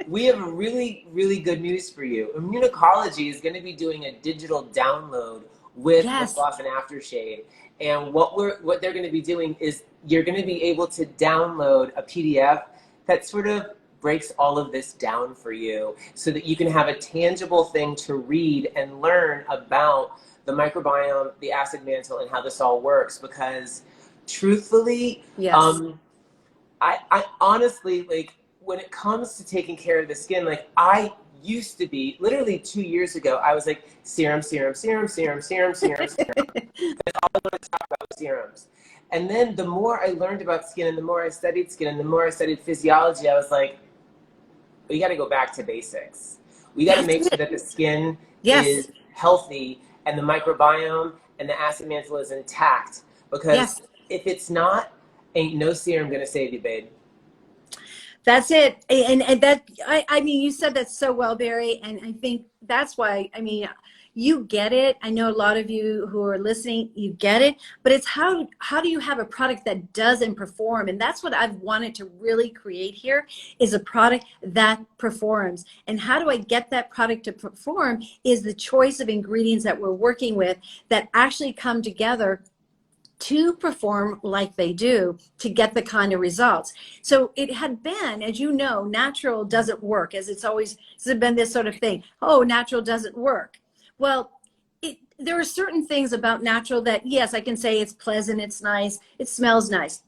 we have really, really good news for you. Immunocologie is going to be doing a digital download with lip gloss and aftershave. And what they're going to be doing is you're going to be able to download a PDF that sort of breaks all of this down for you so that you can have a tangible thing to read and learn about the microbiome, the acid mantle, and how this all works. Because truthfully, I honestly, like, when it comes to taking care of the skin, like, I used to be, literally 2 years ago, I was like, serum, serum, serum, serum, serum, serum, serum. That's all I want to talk about, serums. And then the more I learned about skin and the more I studied skin and the more I studied physiology, I was like, we got to go back to basics. We got to make sure that the skin is healthy and the microbiome and the acid mantle is intact. Because if it's not, ain't no serum going to save you, babe. That's it. And that, I mean, you said that so well, Barry. And I think that's why, I mean, you get it. I know a lot of you who are listening, you get it, but it's how do you have a product that doesn't perform? And that's what I've wanted to really create here, is a product that performs. And how do I get that product to perform is the choice of ingredients that we're working with that actually come together to perform like they do to get the kind of results. So it had been, as you know, natural doesn't work, as it's been this sort of thing. Oh, natural doesn't work. Well, there are certain things about natural that, yes, I can say it's pleasant, it's nice, it smells nice.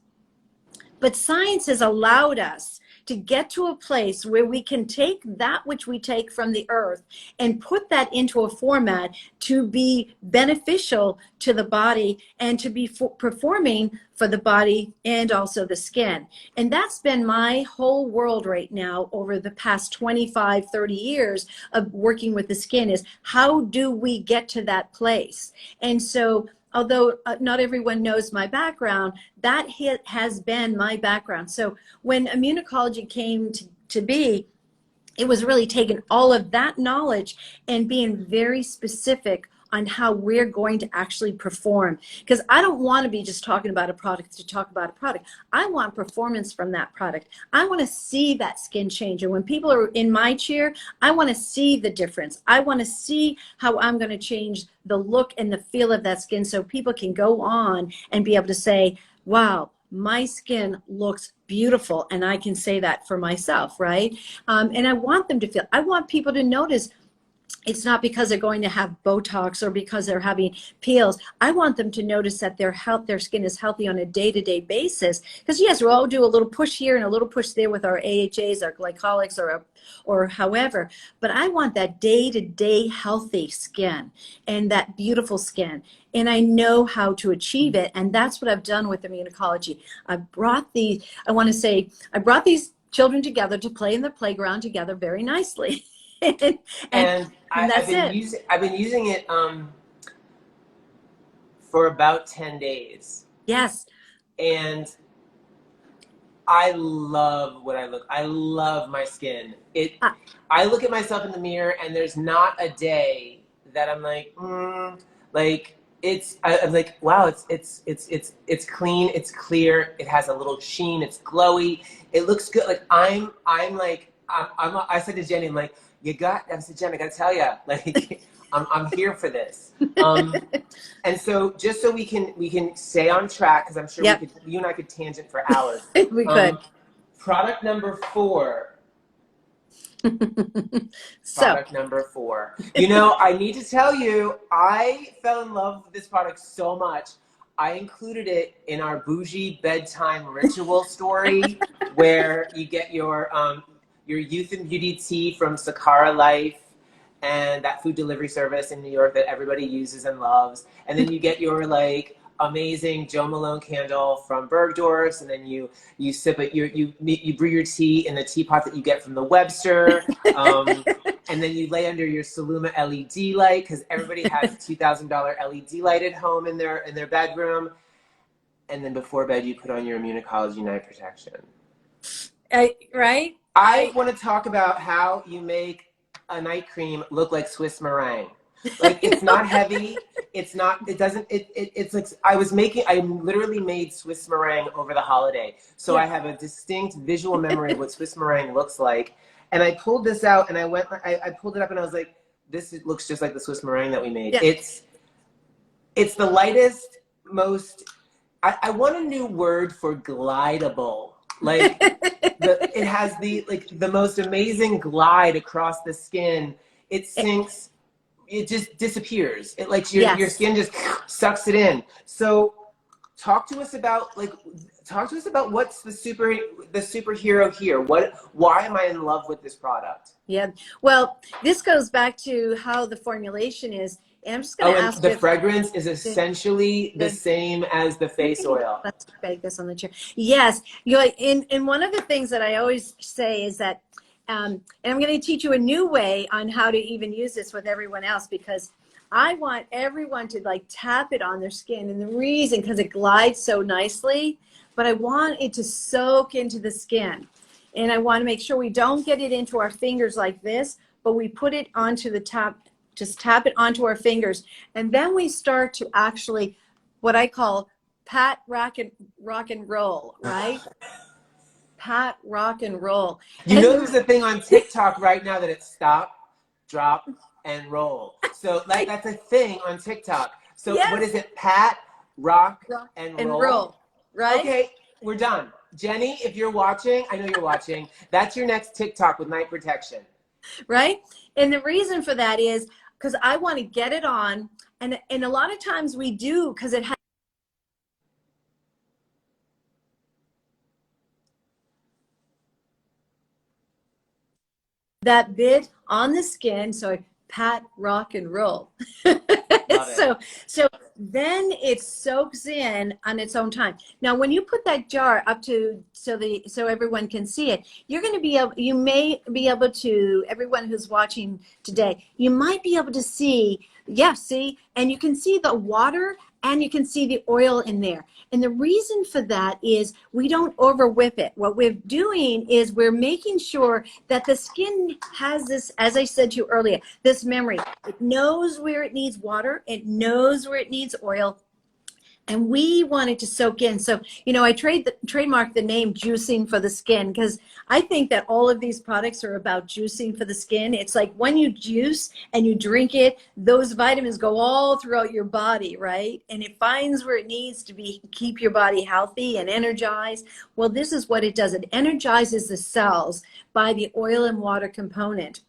But science has allowed us to get to a place where we can take that which we take from the earth and put that into a format to be beneficial to the body and to be performing for the body and also the skin. And that's been my whole world right now over the past 25, 30 years of working with the skin, is how do we get to that place? And so although not everyone knows my background, that has been my background. So when Immunocologie came to be, it was really taking all of that knowledge and being very specific on how we're going to actually perform. Because I don't want to be just talking about a product to talk about a product. I want performance from that product. I want to see that skin change. And when people are in my chair, I want to see the difference. I want to see how I'm going to change the look and the feel of that skin so people can go on and be able to say, wow, my skin looks beautiful. And I can say that for myself, right? And I want them to feel, I want people to notice it's not because they're going to have Botox or because they're having peels. I want them to notice that their skin is healthy on a day-to-day basis. Because yes, we'll all do a little push here and a little push there with our AHAs, our glycolics, or however. But I want that day-to-day healthy skin and that beautiful skin. And I know how to achieve it. And that's what I've done with Immunocologie. I brought these children together to play in the playground together very nicely. and I've been using it for about 10 days. Yes. And I love what I look. I love my skin. I look at myself in the mirror, and there's not a day that I'm like, like I'm like, wow, it's clean, it's clear, it has a little sheen, it's glowy, it looks good. Like I said to Jenny, I'm like, I said, Jen, I gotta tell you, like, I'm here for this. And so just so we can stay on track, because I'm sure you and I could tangent for hours. We could. Product number 4. Product number 4. You know, I need to tell you, I fell in love with this product so much. I included it in our bougie bedtime ritual story, where you get your youth and beauty tea from Sakara Life and that food delivery service in New York that everybody uses and loves. And then you get your like amazing Jo Malone candle from Bergdorf's, and then you sip it, you brew your tea in the teapot that you get from the Webster. And then you lay under your Saluma LED light, because everybody has a $2,000 LED light at home in their bedroom. And then before bed, you put on your Immunocologie night protection. Right? I want to talk about how you make a night cream look like Swiss meringue. Like, it's not heavy. It's like, I literally made Swiss meringue over the holiday. So I have a distinct visual memory of what Swiss meringue looks like. And I pulled this out, and I pulled it up, and I was like, this looks just like the Swiss meringue that we made. Yeah. It's the lightest, most, I want a new word for glidable. Like, it has the most amazing glide across the skin. It sinks, it just disappears. It like your skin just sucks it in. So talk to us about what's the superhero here. Why am I in love with this product? Yeah. Well, this goes back to how the formulation is. And I'm just going to ask the fragrance is essentially the same as the face oil. Let's bake this on the chair. Yes. And one of the things that I always say is that, and I'm going to teach you a new way on how to even use this with everyone else, because I want everyone to like tap it on their skin. And the reason, because it glides so nicely, but I want it to soak into the skin. And I want to make sure we don't get it into our fingers like this, but we put it onto the top. Just tap it onto our fingers, and then we start to actually, what I call pat, rock and roll, right? Pat, rock and roll. You know, there's a thing on TikTok right now that it's stop, drop, and roll. So like that's a thing on TikTok. So what is it? Pat, rock, and roll. Right? Okay, we're done. Jenny, if you're watching, I know you're watching. That's your next TikTok with night protection. Right? And the reason for that is because I want to get it on, and a lot of times we do, because it has that bit on the skin, so I pat, rock, and roll. So then it soaks in on its own time. Now, when you put that jar up to so everyone can see it, you're going to be able. You may be able to. Everyone who's watching today, you might be able to see. Yeah, see, and you can see the water, and you can see the oil in there. And the reason for that is we don't over whip it. What we're doing is we're making sure that the skin has this, as I said to you earlier, this memory. It knows where it needs water. It knows where it needs oil. And we want it to soak in. So, you know, I trademarked the name juicing for the skin because I think that all of these products are about juicing for the skin. It's like when you juice and you drink it, those vitamins go all throughout your body, right? And it finds where it needs to be, keep your body healthy and energized. Well, this is what it does. It energizes the cells by the oil and water component.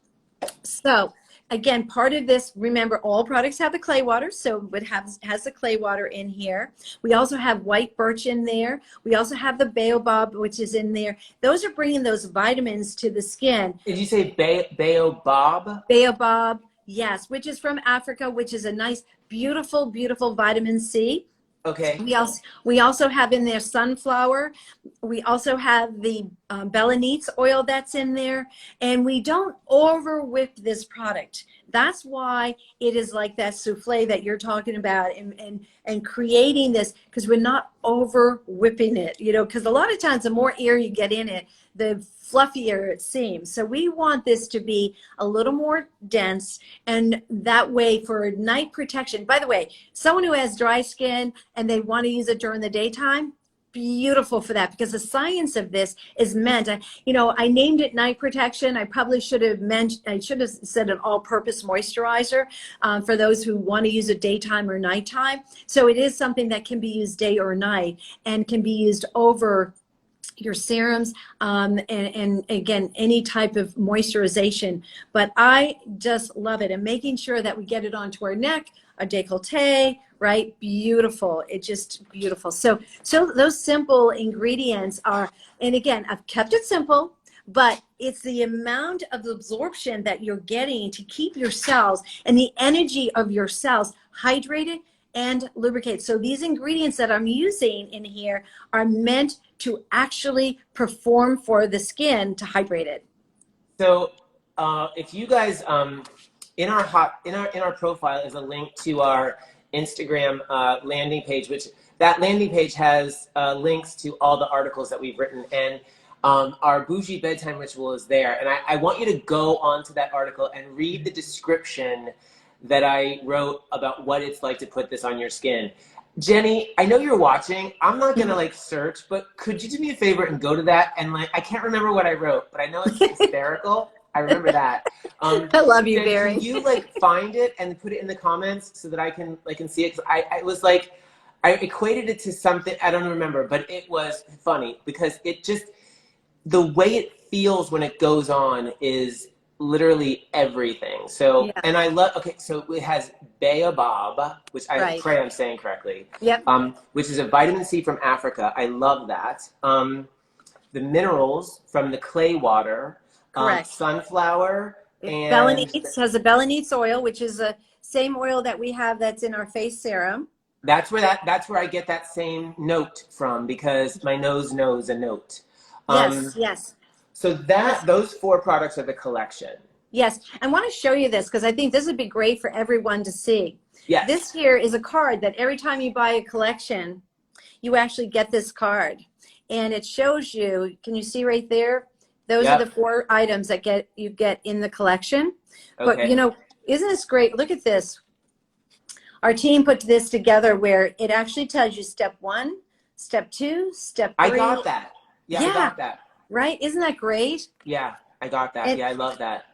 So, again, part of this, remember, all products have the clay water, so it has the clay water in here. We also have white birch in there. We also have the baobab, which is in there. Those are bringing those vitamins to the skin. Did you say baobab? Baobab, yes, which is from Africa, which is a nice, beautiful, beautiful vitamin C. Okay. We also have in there sunflower. We also have the belenite oil that's in there, and we don't over whip this product. That's why it is like that souffle that you're talking about, and creating this, because we're not over whipping it, you know, because a lot of times the more air you get in it, the fluffier it seems. So we want this to be a little more dense, and that way for night protection. By the way, someone who has dry skin and they want to use it during the daytime, beautiful for that, because the science of this is meant, you know, I named it night protection. I probably should have said an all-purpose moisturizer for those who want to use it daytime or nighttime. So it is something that can be used day or night and can be used over your serums, and again, any type of moisturization. But I just love it, and making sure that we get it onto our neck, our décolleté, right? Beautiful. It's just beautiful. So those simple ingredients are, and again, I've kept it simple, but it's the amount of absorption that you're getting to keep your cells and the energy of your cells hydrated and lubricate. So these ingredients that I'm using in here are meant to actually perform for the skin to hydrate it. So if you guys, in our profile is a link to our Instagram landing page, which that landing page has links to all the articles that we've written, and our bougie bedtime ritual is there. And I want you to go onto that article and read the description that I wrote about what it's like to put this on your skin. Jenny, I know you're watching. I'm not gonna like search, but could you do me a favor and go to that? And like, I can't remember what I wrote, but I know it's hysterical. I remember that. I love you, Barry. Can you like find it and put it in the comments so that I can see it? 'Cause I was like, I equated it to something, I don't remember, but it was funny because it just, the way it feels when it goes on is literally everything. So, yeah. And I love, okay, so it has baobab, which I pray I'm saying correctly. Yep. Which is a vitamin C from Africa. I love that. The minerals from the clay water. Correct. Sunflower. And Belenite has a belenite oil, which is the same oil that we have that's in our face serum. That's where I get that same note from, because my nose knows a note. Yes. So those 4 products are the collection. Yes, I want to show you this because I think this would be great for everyone to see. Yes. This here is a card that every time you buy a collection, you actually get this card. And it shows you, can you see right there? Those are the 4 items that you get in the collection. Okay. But you know, isn't this great? Look at this. Our team put this together where it actually tells you step 1, step 2, step 3. I got that. Yeah, I got that. Right? Isn't that great? Yeah, I got that. I love that.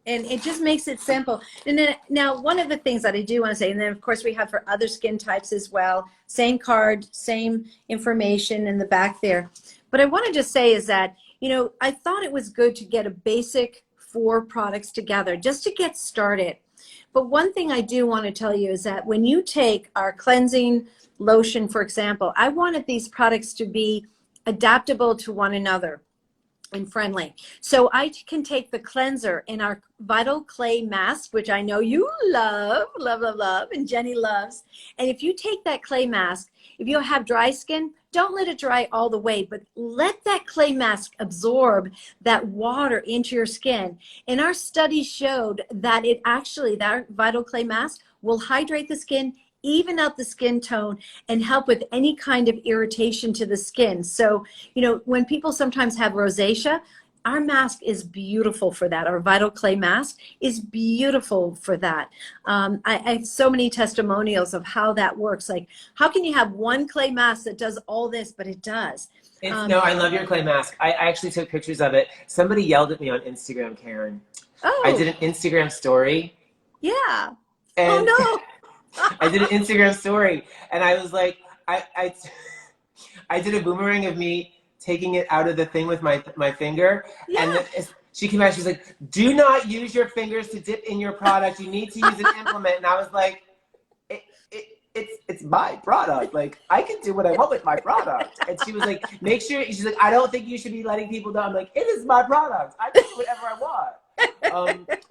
And it just makes it simple. And then now one of the things that I do want to say, and then of course we have for other skin types as well, same card, same information in the back there. But I want to just say is that, you know, I thought it was good to get a basic 4 products together just to get started. But one thing I do want to tell you is that when you take our cleansing lotion, for example, I wanted these products to be adaptable to one another and friendly. So I can take the cleanser in our Vital Clay Mask, which I know you love, and Jenny loves. And if you take that clay mask, if you have dry skin, don't let it dry all the way, but let that clay mask absorb that water into your skin. And our studies showed that that Vital Clay Mask will hydrate the skin even out the skin tone and help with any kind of irritation to the skin. So, you know, when people sometimes have rosacea, our mask is beautiful for that. Our Vital Clay mask is beautiful for that. I have so many testimonials of how that works. Like, how can you have one clay mask that does all this, but it does? No, I love your clay mask. I actually took pictures of it. Somebody yelled at me on Instagram, Karen. I did an Instagram story. Yeah. And oh, no. I did an Instagram story, and I was like, I did a boomerang of me taking it out of the thing with my finger, and she came out, she's like, do not use your fingers to dip in your product, you need to use an implement. And I was like, it's my product, like I can do what I want with my product. And she was like, make sure, she's like, I don't think you should be letting people know. I'm like, it is my product, I can do whatever I want.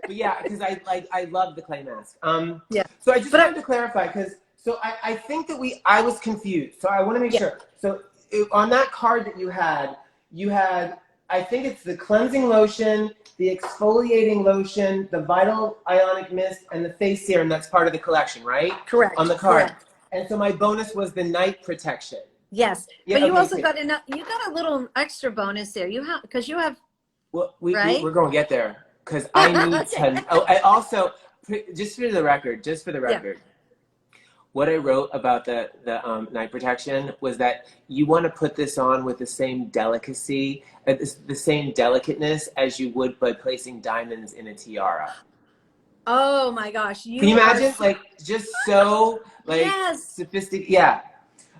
But yeah, because I love the clay mask. So I just wanted to clarify, because so I think that I was confused, so I want to make sure. So on that card that you had, I think it's the cleansing lotion, the exfoliating lotion, the Vital Ionic Mist, and the face serum that's part of the collection, right? Correct. On the card. Correct. And so my bonus was the night protection. Yes, yeah, but you also got enough. You got a little extra bonus there. You have, because you have. Well, right? we're going to get there, because I need to. Oh, I also, just for the record. What I wrote about the night protection was that you want to put this on with the same delicacy, the same delicateness as you would by placing diamonds in a tiara. Oh my gosh! Can you imagine? Like, just so like sophisticated. Yeah.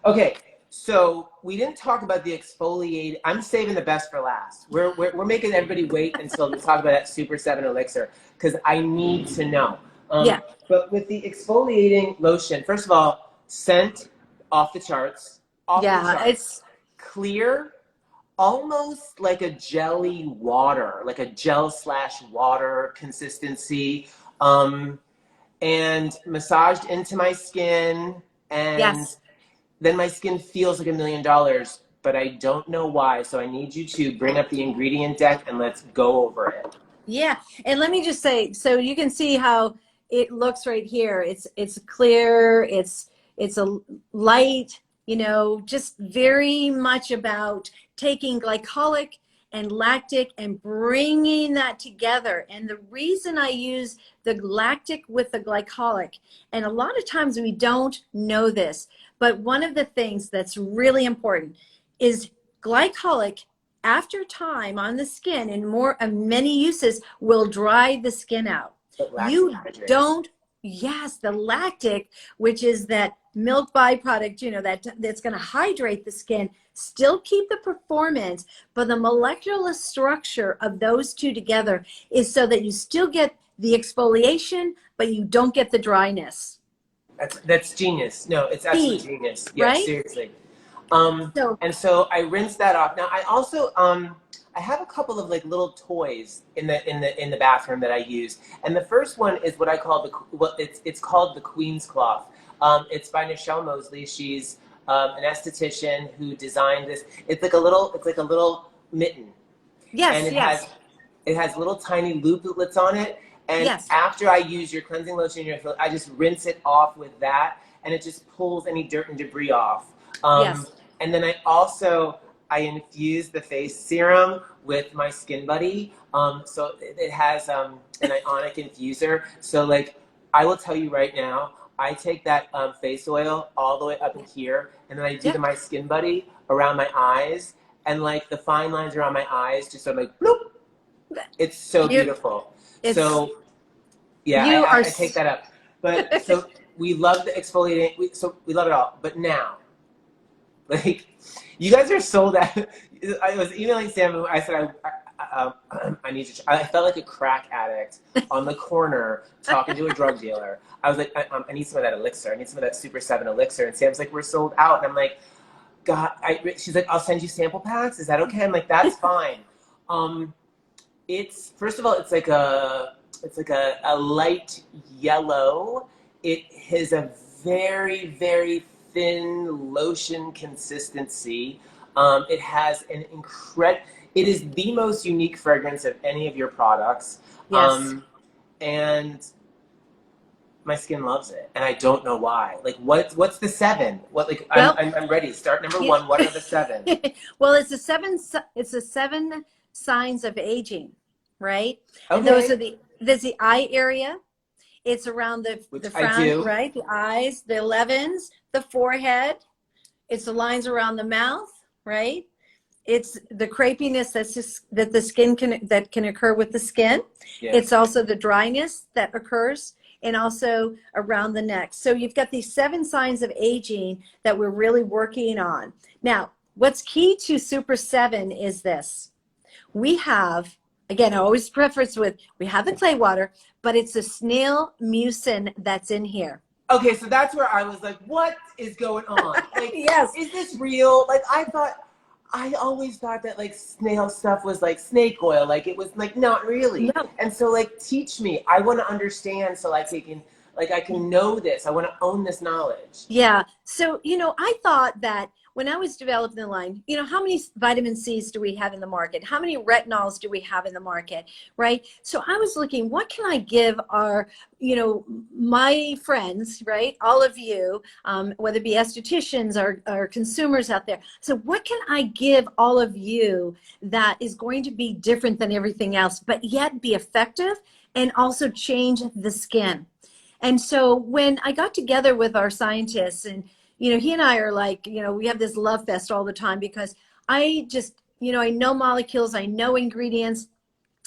Okay. So we didn't talk about the exfoliate. I'm saving the best for last. We're making everybody wait until we talk about that Super 7 elixir, because I need to know. But with the exfoliating lotion, first of all, scent off the charts. It's clear, almost like a jelly water, like a gel/water consistency, and massaged into my skin, and then my skin feels like $1 million, but I don't know why. So I need you to bring up the ingredient deck and let's go over it. Yeah, and let me just say, so you can see how it looks right here. It's clear, it's a light, you know, just very much about taking glycolic and lactic and bringing that together. And the reason I use the lactic with the glycolic, and a lot of times we don't know this, but one of the things that's really important is glycolic after time on the skin and many uses will dry the skin out. You don't, the lactic, which is that milk byproduct, you know, that's going to hydrate the skin, still keep the performance, but the molecular structure of those two together is so that you still get the exfoliation, but you don't get the dryness. That's genius. No, it's absolutely genius. Yeah, right? Seriously. And so I rinsed that off. Now I also I have a couple of like little toys in the bathroom that I use. And the first one is what I call it's called the Queen's Cloth. It's by Nichelle Mosley. She's an esthetician who designed this. It's like a little mitten. Yes, and it has little tiny looplets on it. And after I use your cleansing lotion, I just rinse it off with that, and it just pulls any dirt and debris off. And then I infuse the face serum with my Skin Buddy. So it has an ionic infuser. So like, I will tell you right now, I take that face oil all the way up in here, and then I do my Skin Buddy around my eyes, and like the fine lines around my eyes just sort of like, bloop. It's so beautiful. So yeah, I take that up. But so we love the exfoliating, so we love it all. But now, like, you guys are sold out. I was emailing Sam, I said, I need to, I felt like a crack addict on the corner talking to a drug dealer. I was like, I need some of that elixir. I need some of that Super 7 elixir. And Sam's like, we're sold out. And I'm like, God, she's like, I'll send you sample packs. Is that okay? I'm like, that's fine. It's, first of all, it's like a light yellow. It has a very, very thin lotion consistency. It has an it is the most unique fragrance of any of your products. And my skin loves it, and I don't know why. Like, what's the 7? What, like, Well, I'm ready. Start number you, 1. What are the 7? well, it's the 7 signs of aging, right? And those are Okay, there's the eye area. It's around which the I frown, do. right? The eyes, the 11s, the forehead. It's the lines around the mouth, right? It's the crepiness that the skin can occur with the skin. Yeah. It's also the dryness that occurs, and also around the neck. So you've got these 7 signs of aging that we're really working on. Now, what's key to Super 7 is this. We have, again, I always preface with, we have the clay water, but it's the snail mucin that's in here. Okay, so that's where I was like, what is going on? Like, Yes. is this real? Like, I always thought that like snail stuff was like snake oil. Like, it was like not really. No. And so like, teach me. I want to understand so like I can know this. I want to own this knowledge. Yeah. So, I thought that when I was developing the line, how many vitamin C's do we have in the market? How many retinols do we have in the market? Right. So I was looking, what can I give our, my friends, right? All of you, whether it be estheticians or consumers out there. So what can I give all of you that is going to be different than everything else, but yet be effective and also change the skin? And so when I got together with our scientists, and, he and I are like, we have this love fest all the time, because I just, I know molecules, I know ingredients.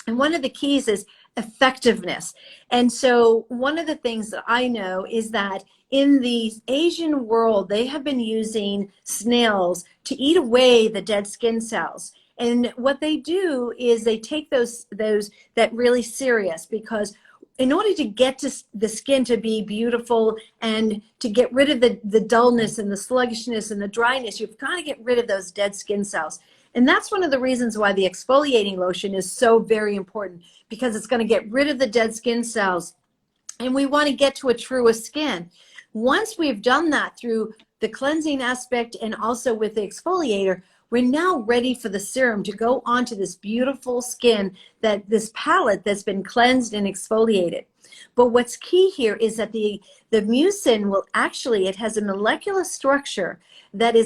And one of the keys is effectiveness. And so one of the things that I know is that in the Asian world, they have been using snails to eat away the dead skin cells. And what they do is they take those that really serious, because in order to get to the skin to be beautiful and to get rid of the dullness and the sluggishness and the dryness, you've got to get rid of those dead skin cells. And that's one of the reasons why the exfoliating lotion is so very important, because it's going to get rid of the dead skin cells. And we want to get to a truer skin. Once we've done that through the cleansing aspect and also with the exfoliator, we're now ready for the serum to go onto this beautiful skin, this palette that's been cleansed and exfoliated. But what's key here is that the mucin it has a molecular structure that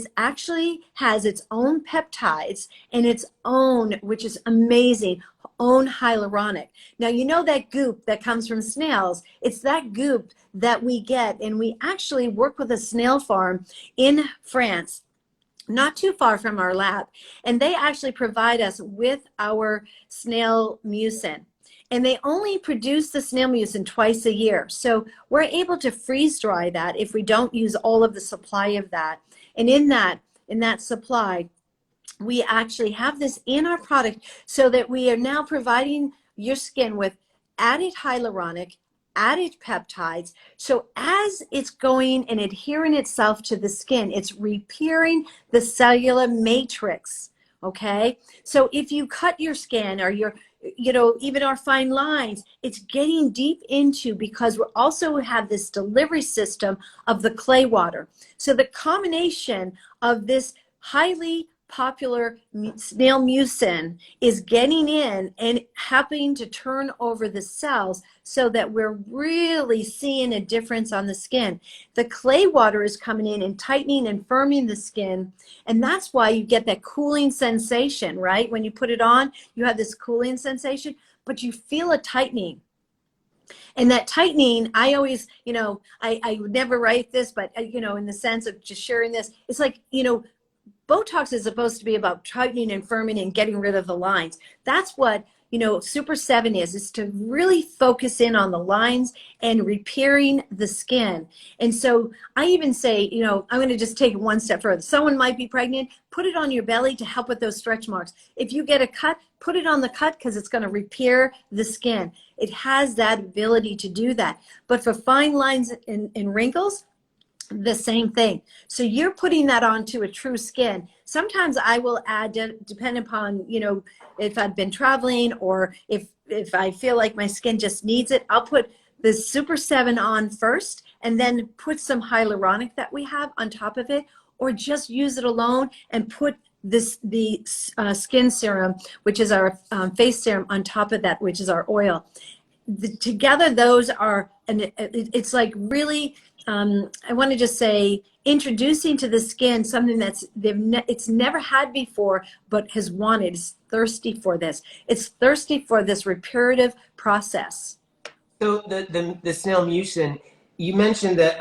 has its own peptides and its own, which is amazing, own hyaluronic. Now, that goop that comes from snails, it's that goop that we get, and we actually work with a snail farm in France, not too far from our lab, and they actually provide us with our snail mucin. And they only produce the snail mucin twice a year. So we're able to freeze dry that if we don't use all of the supply of that. And in that supply, we actually have this in our product, so that we are now providing your skin with added hyaluronic, added peptides. So as it's going and adhering itself to the skin, it's repairing the cellular matrix. Okay. So if you cut your skin, or even our fine lines, it's getting deep into, because we also have this delivery system of the clay water. So the combination of this highly popular snail mucin is getting in and helping to turn over the cells, so that we're really seeing a difference on the skin. The clay water is coming in and tightening and firming the skin, and that's why you get that cooling sensation, right? When you put it on, you have this cooling sensation, but you feel a tightening. And that tightening, I always, I would never write this, but, in the sense of just sharing this, it's like, Botox is supposed to be about tightening and firming and getting rid of the lines. That's what, Super 7 is to really focus in on the lines and repairing the skin. And so I even say, I'm going to just take it one step further. Someone might be pregnant, put it on your belly to help with those stretch marks. If you get a cut, put it on the cut, because it's going to repair the skin. It has that ability to do that. But for fine lines and wrinkles, the same thing. So you're putting that onto a true skin. Sometimes I will add, depending upon, if I've been traveling, or if I feel like my skin just needs it, I'll put the Super 7 on first, and then put some hyaluronic that we have on top of it, or just use it alone and put the skin serum, which is our face serum, on top of that, which is our oil. together those are, and it's like really, I want to just say, introducing to the skin something that's it's never had before, but has wanted, is thirsty for this. It's thirsty for this reparative process. So the snail mucin, you mentioned that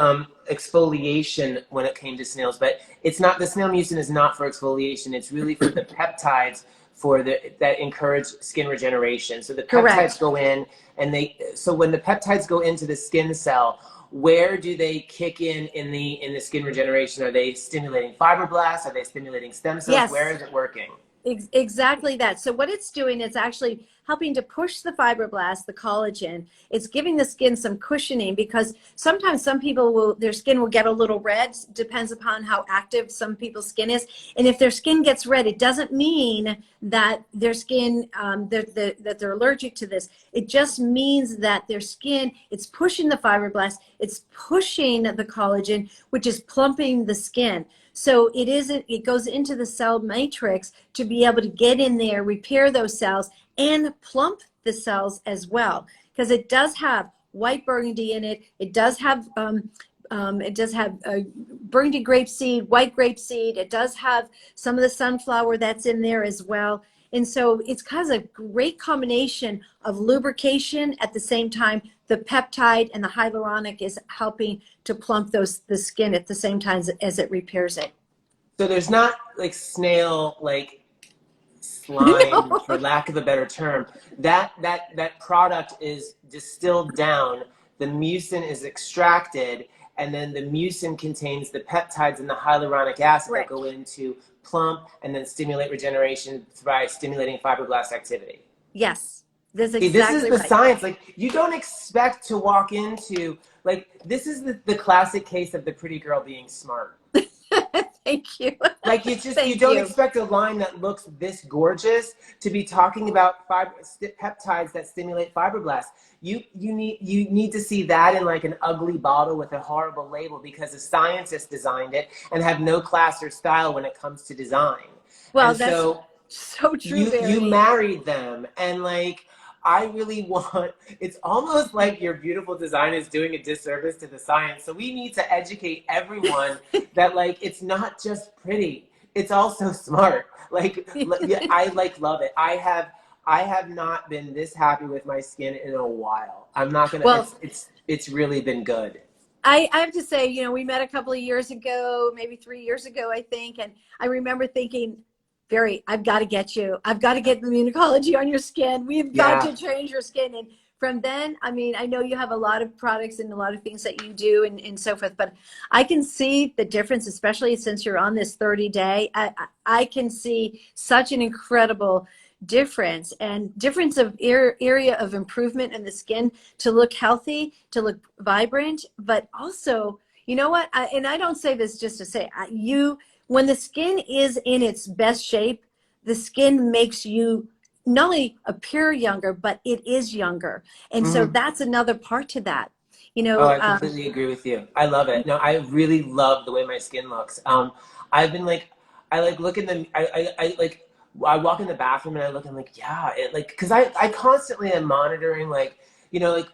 exfoliation when it came to snails, but it's not, the snail mucin is not for exfoliation. It's really for the peptides that encourage skin regeneration. So the peptides Correct. go in, and so when the peptides go into the skin cell, where do they kick in the skin regeneration? Are they stimulating fibroblasts? Are they stimulating stem cells? Yes. Where is it working? Exactly that. So what it's doing is actually helping to push the fibroblasts, the collagen. It's giving the skin some cushioning, because sometimes some people their skin will get a little red, depends upon how active some people's skin is. And if their skin gets red, it doesn't mean that their skin, that they're allergic to this. It just means that their skin, it's pushing the fibroblasts, it's pushing the collagen, which is plumping the skin. So it goes into the cell matrix to be able to get in there, repair those cells, and plump the cells as well. Because it does have white burgundy in it. It does have burgundy grapeseed, white grapeseed. It does have some of the sunflower that's in there as well. And so it's kind of a great combination of lubrication at the same time. The peptide and the hyaluronic is helping to plump the skin at the same time as it repairs it. So there's not like snail slime, no, for lack of a better term. That product is distilled down. The mucin is extracted, and then the mucin contains the peptides and the hyaluronic acid that go into plump and then stimulate regeneration by stimulating fibroblast activity. Yes. This is the science. Like, you don't expect to walk into, like, this is the classic case of the pretty girl being smart. Thank you. Like, you don't expect a line that looks this gorgeous to be talking about peptides that stimulate fibroblasts. You need to see that in like an ugly bottle with a horrible label, because a scientist designed it and have no class or style when it comes to design. Well, and that's so true. You married them, and like, I really want, it's almost like your beautiful design is doing a disservice to the science. So we need to educate everyone that, like, it's not just pretty, it's also smart. Like, I love it. I have not been this happy with my skin in a while. I'm not gonna, well, it's really been good. I have to say, you know, we met a couple of years ago, maybe 3 years ago, I think. And I remember thinking, I've got to get you. I've got to get the Immunocologie on your skin. We've got to change your skin. And from then, I mean, I know you have a lot of products and a lot of things that you do and so forth, but I can see the difference, especially since you're on this 30-day. I can see such an incredible difference, and difference of area of improvement in the skin to look healthy, to look vibrant, but also, you know what? And I don't say this just to say, when the skin is in its best shape, the skin makes you not only appear younger, but it is younger. And so that's another part to that. You know, I completely agree with you. I love it. No, I really love the way my skin looks. I've been like, I like look in the, I walk in the bathroom and I look and I'm like, yeah, cause I constantly am monitoring, like, you know, like,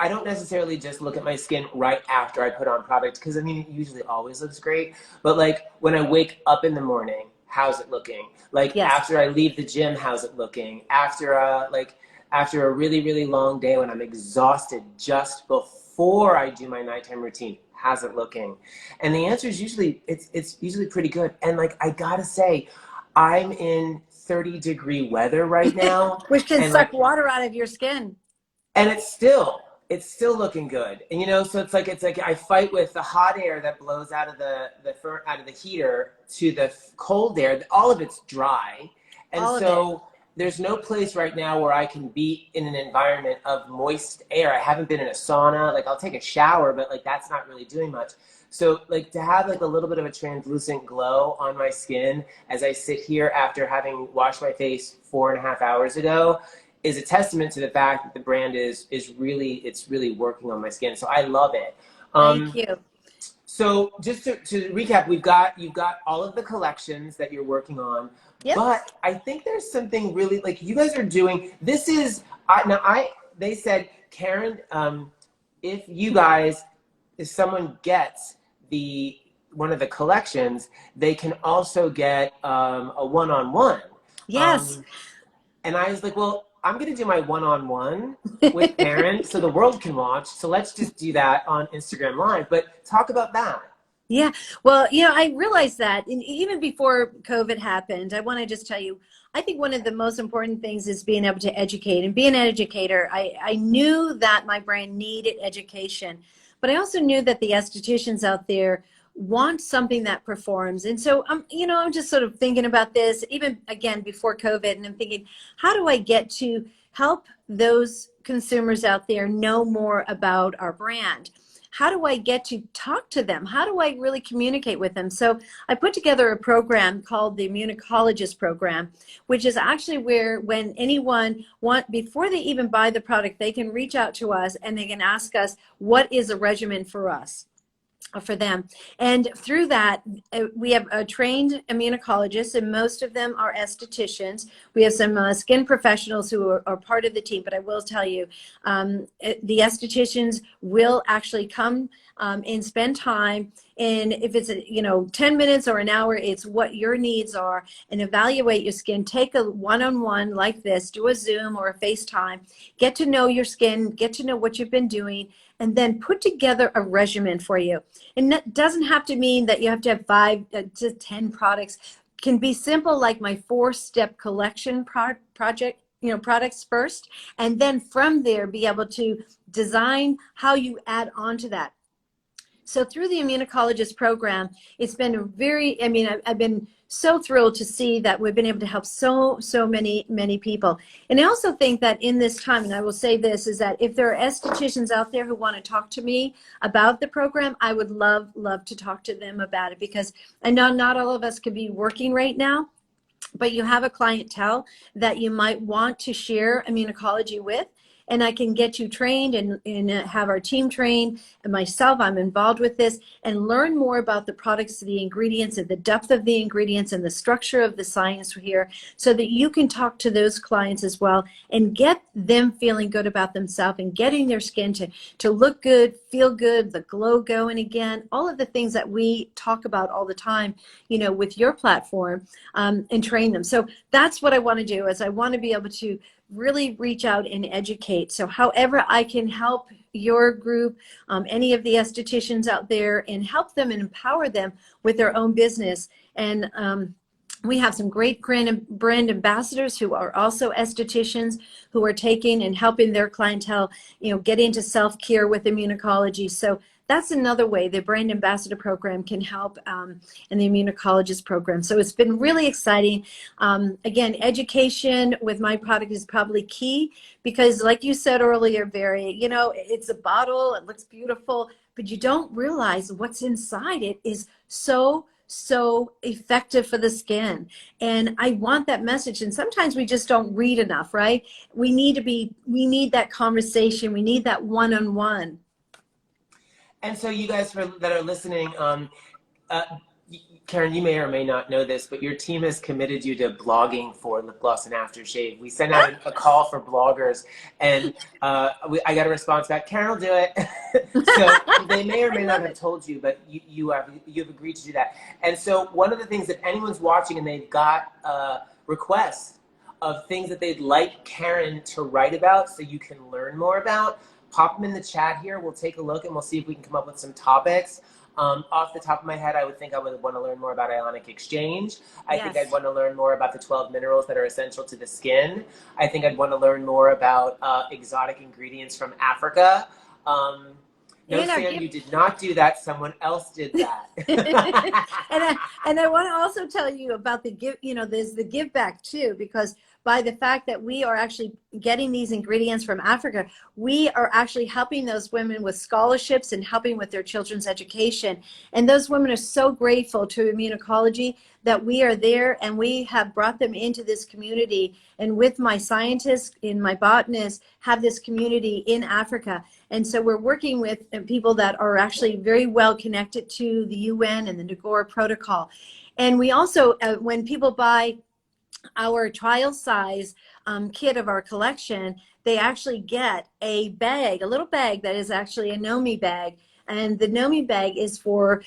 I don't necessarily just look at my skin right after I put on product, because I mean, it usually always looks great. But like, when I wake up in the morning, how's it looking? Like, after I leave the gym, how's it looking? After a really, really long day when I'm exhausted just before I do my nighttime routine, how's it looking? And the answer is usually, it's usually pretty good. And like, I gotta say, I'm in 30-degree weather right now. Which can suck water out of your skin. And it's still looking good. And, you know, so it's like I fight with the hot air that blows out of the heater to the cold air. All of it's dry. And so there's no place right now where I can be in an environment of moist air. I haven't been in a sauna. Like, I'll take a shower, but like, that's not really doing much. So like, to have like a little bit of a translucent glow on my skin as I sit here after having washed my face 4.5 hours ago is a testament to the fact that the brand is really working on my skin. So I love it. Thank you. So just to recap, you've got all of the collections that you're working on, but I think there's something really, like, you guys are doing, they said, Karen, if someone gets one of the collections, they can also get a one-on-one. Yes. And I was like, well, I'm going to do my one-on-one with Karen so the world can watch. So let's just do that on Instagram Live. But talk about that. Yeah. Well, you know, I realized that even before COVID happened, I want to just tell you, I think one of the most important things is being able to educate and be an educator. I knew that my brand needed education, but I also knew that the estheticians out there want something that performs. And so you know, I'm just sort of thinking about this even again before COVID, and I'm thinking, how do I get to help those consumers out there know more about our brand? How do I get to talk to them? How do I really communicate with them? So I put together a program called the Immunocologist Program, which is actually where when anyone before they even buy the product, they can reach out to us and they can ask us, what is a regimen for us? For them. And through that, we have trained immunologists, and most of them are estheticians. We have some skin professionals who are part of the team, but I will tell you, the estheticians will actually come and spend time, and if it's 10 minutes or an hour, it's what your needs are, and evaluate your skin. Take a one-on-one like this, do a Zoom or a FaceTime, get to know your skin, get to know what you've been doing, and then put together a regimen for you. And that doesn't have to mean that you have to have 5 to 10 products. It can be simple, like my 4-step collection project, products first, and then from there be able to design how you add on to that. So through the Immunocologist Program, it's been I've been so thrilled to see that we've been able to help so many people. And I also think that in this time, and I will say this, is that if there are estheticians out there who want to talk to me about the program, I would love to talk to them about it, because I know not all of us could be working right now, but you have a clientele that you might want to share immunology with. And I can get you trained and have our team trained, and myself, I'm involved with this, and learn more about the products, the ingredients, and the depth of the ingredients and the structure of the science here, so that you can talk to those clients as well and get them feeling good about themselves and getting their skin to look good, feel good, the glow going again, all of the things that we talk about all the time, with your platform, and train them. So that's what I want to do, is I want to be able to really reach out and educate. So however I can help your group, any of the estheticians out there, and help them and empower them with their own business. And we have some great brand ambassadors who are also estheticians, who are taking and helping their clientele, get into self-care with immunology. So that's another way the brand ambassador program can help, in the Immunocologist Program. So it's been really exciting. Again, education with my product is probably key, because like you said earlier, Barry, it's a bottle, it looks beautiful, but you don't realize what's inside it is so effective for the skin. And I want that message. And sometimes we just don't read enough, right? We need that conversation. We need that one-on-one. And so you guys that are listening, Karen, you may or may not know this, but your team has committed you to blogging for lip gloss and aftershave. We sent out a call for bloggers, and I got a response back. Karen will do it. So they may or may not have told you, but you have agreed to do that. And so one of the things, that anyone's watching and they've got requests of things that they'd like Karen to write about, so you can learn more about, pop them in the chat here. We'll take a look and we'll see if we can come up with some topics. Off the top of my head, I would think I would want to learn more about ionic exchange. I think I'd want to learn more about the 12 minerals that are essential to the skin. I think I'd want to learn more about exotic ingredients from Africa. No, Sam, you did not do that. Someone else did that. and I want to also tell you about the give. There's the give back too, because by the fact that we are actually getting these ingredients from Africa, we are actually helping those women with scholarships and helping with their children's education. And those women are so grateful to Immunocologie that we are there, and we have brought them into this community. And with my scientists and my botanists, have this community in Africa. And so we're working with people that are actually very well connected to the UN and the Nagoya Protocol. And we also, when people buy our trial size kit of our collection, they actually get a bag, a little bag that is actually a Nomi bag. And the Nomi bag is for,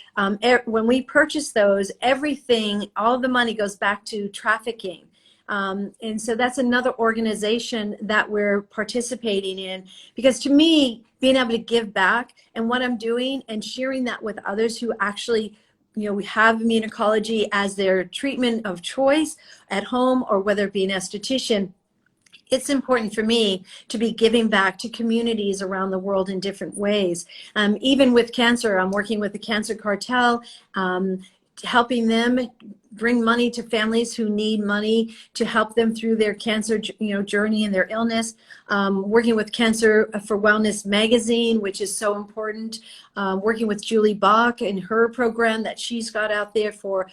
when we purchase those, everything, all the money goes back to trafficking. And so that's another organization that we're participating in, because to me, being able to give back and what I'm doing and sharing that with others who actually, you know, we have immunology as their treatment of choice at home, or whether it be an esthetician, it's important for me to be giving back to communities around the world in different ways. Even with cancer, I'm working with the Cancer Cartel, helping them bring money to families who need money to help them through their cancer, journey and their illness. Working with Cancer for Wellness magazine, which is so important. Working with Julie Bach and her program that she's got out there for,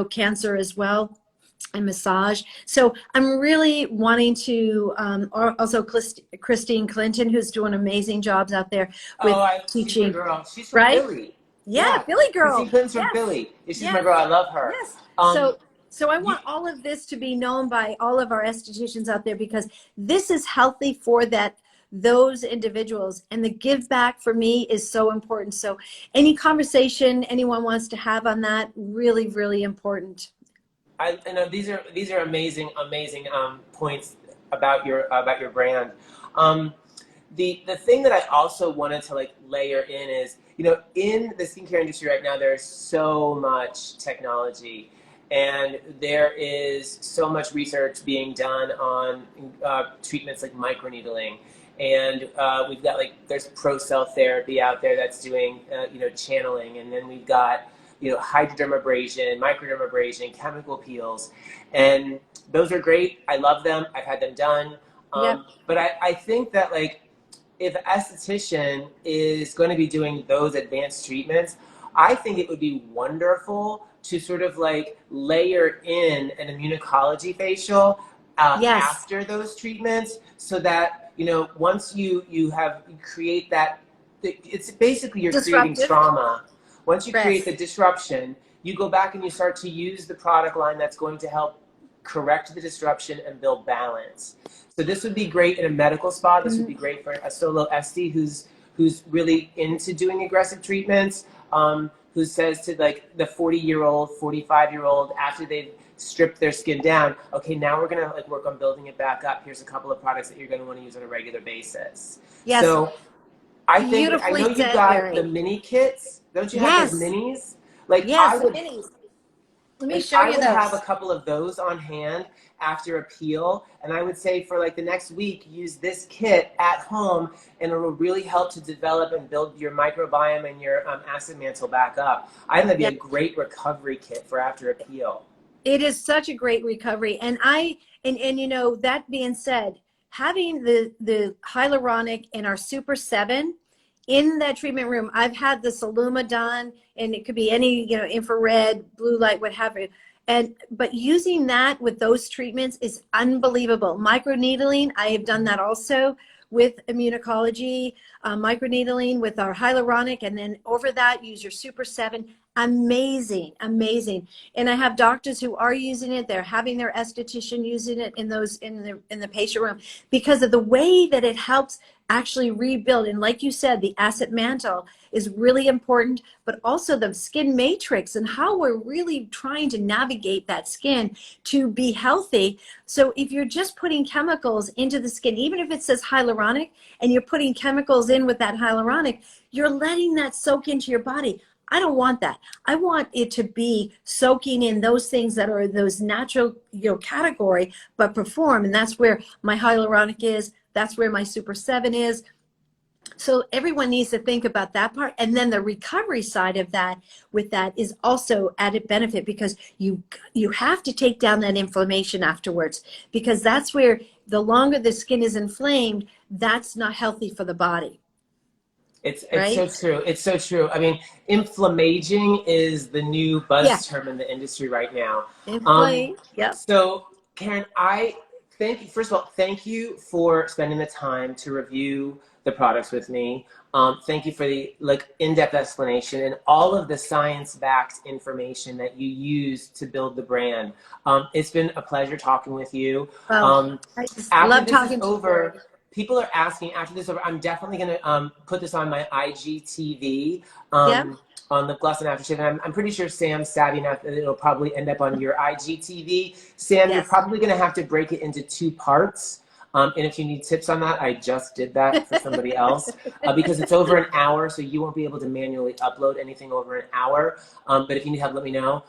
cancer as well, and massage. So I'm really wanting to, also Christine Clinton, who's doing amazing jobs out there with teaching. She's my girl. She's from right? Philly. Yeah, Philly girl. Christine Clinton's from Philly. She's my girl. I love her. Yes. So I want all of this to be known by all of our estheticians out there, because this is healthy for those individuals, and the give back for me is so important. So any conversation anyone wants to have on that, really, really important. I know these are amazing points about your brand. The thing that I also wanted to layer in is, in the skincare industry right now, there's so much technology, and there is so much research being done on treatments like microneedling, and we've got there's pro cell therapy out there that's doing channeling, and then we've got hydrodermabrasion, microdermabrasion, chemical peels, and those are great. I love them. I've had them done. But I think that if an esthetician is going to be doing those advanced treatments, I think it would be wonderful to sort of layer in an immunology facial after those treatments, so that once you create that, it's basically you're creating trauma. Once you create the disruption, you go back and you start to use the product line that's going to help correct the disruption and build balance. So this would be great in a medical spa. This would be great for a solo esty who's really into doing aggressive treatments, who says to the 40-year-old, 45-year-old, after they've stripped their skin down, okay, now we're gonna work on building it back up. Here's a couple of products that you're gonna want to use on a regular basis. Yes. So I know you've got Mary. the mini kits. Don't you have those minis? The minis. Let me show you those. I would have a couple of those on hand after a peel, and I would say for the next week, use this kit at home, and it will really help to develop and build your microbiome and your acid mantle back up. I think that'd be a great recovery kit for after a peel. It is such a great recovery, and that being said, having the hyaluronic in our Super 7 in that treatment room, I've had the Saluma done, and it could be any, infrared, blue light, what have you. But using that with those treatments is unbelievable. Microneedling, I have done that also with Immunocologie, microneedling with our hyaluronic, and then over that, use your Super 7. Amazing, amazing. And I have doctors who are using it. They're having their esthetician using it in the patient room, because of the way that it helps actually rebuild. And like you said, the acid mantle is really important, but also the skin matrix and how we're really trying to navigate that skin to be healthy. So if you're just putting chemicals into the skin, even if it says hyaluronic and you're putting chemicals in with that hyaluronic, you're letting that soak into your body. I don't want that. I want it to be soaking in those things that are those natural, category, but perform. And that's where my hyaluronic is. That's where my Super 7 is. So everyone needs to think about that part. And then the recovery side of that with that is also added benefit, because you have to take down that inflammation afterwards, because that's where the longer the skin is inflamed, that's not healthy for the body. It's so true. It's so true. I mean, inflammaging is the new buzz term in the industry right now. Yeah. So Karen, Thank you. First of all, thank you for spending the time to review the products with me. Thank you for the in-depth explanation and all of the science-backed information that you use to build the brand. It's been a pleasure talking with you. Well, I just After love this talking is to over, you. people are asking, after this is over, I'm definitely going to put this on my IGTV. Yeah. On lip gloss and aftershave. And I'm pretty sure Sam's savvy enough that it'll probably end up on your IGTV. Sam, you're Yes. probably going to have to break it into 2 parts. And if you need tips on that, I just did that for somebody else because it's over an hour, so you won't be able to manually upload anything over an hour. But if you need help, let me know.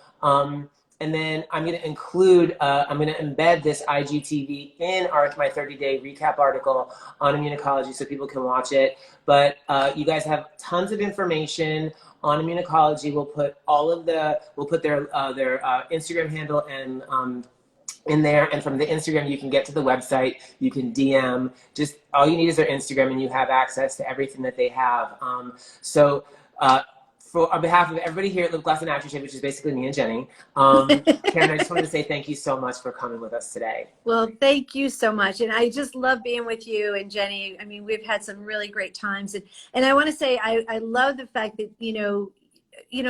And then I'm going to include, I'm going to embed this IGTV in my 30-day recap article on Immunocologie so people can watch it. But you guys have tons of information on Immunocologie. We'll put their Instagram handle and in there, and from the Instagram you can get to the website. You can DM. Just all you need is their Instagram, and you have access to everything that they have. On behalf of everybody here at Lip Gloss and Aftershave, which is basically me and Jenny, Karen, I just wanted to say thank you so much for coming with us today. Well, thank you so much. And I just love being with you and Jenny. I mean, we've had some really great times. And I want to say, I love the fact that, you know,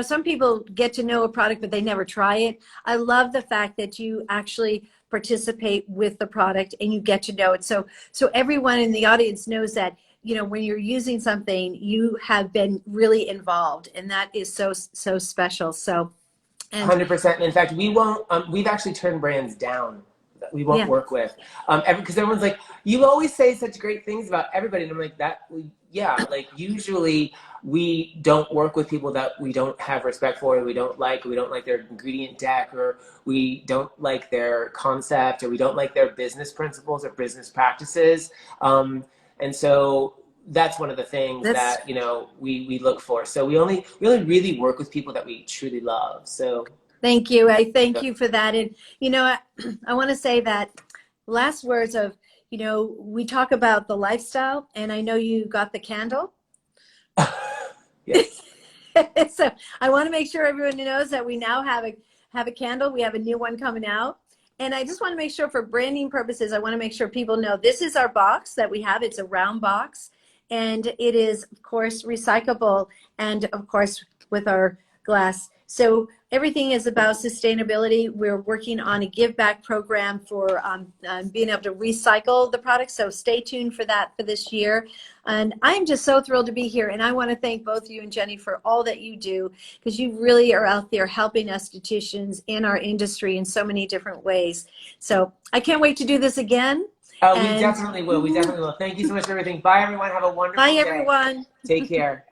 some people get to know a product, but they never try it. I love the fact that you actually participate with the product and you get to know it. So everyone in the audience knows that, you know, when you're using something, you have been really involved, and that is so special. So, 100%. In fact, we won't. We've actually turned brands down that we won't work with, because everyone's like, "You always say such great things about everybody," and I'm like, yeah. Like usually we don't work with people that we don't have respect for, we don't like their ingredient deck, or we don't like their concept, or we don't like their business principles or business practices. And so that's one of the things that, you know, we look for. So we only really work with people that we truly love. So thank you. I thank you for that. And, you know, I want to say that last words of, you know, we talk about the lifestyle, and I know you got the candle. Yes. So I want to make sure everyone knows that we now have a candle. We have a new one coming out. And I just want to make sure, for branding purposes, I want to make sure people know this is our box that we have. It's a round box, and it is, of course, recyclable, and of course with our glass. So everything is about sustainability. We're working on a give back program for being able to recycle the products. So stay tuned for that for this year. And I'm just so thrilled to be here. And I want to thank both you and Jenny for all that you do, because you really are out there helping estheticians in our industry in so many different ways. So I can't wait to do this again. We definitely will. We definitely will. Thank you so much for everything. Bye, everyone. Have a wonderful day. Bye, everyone. Take care.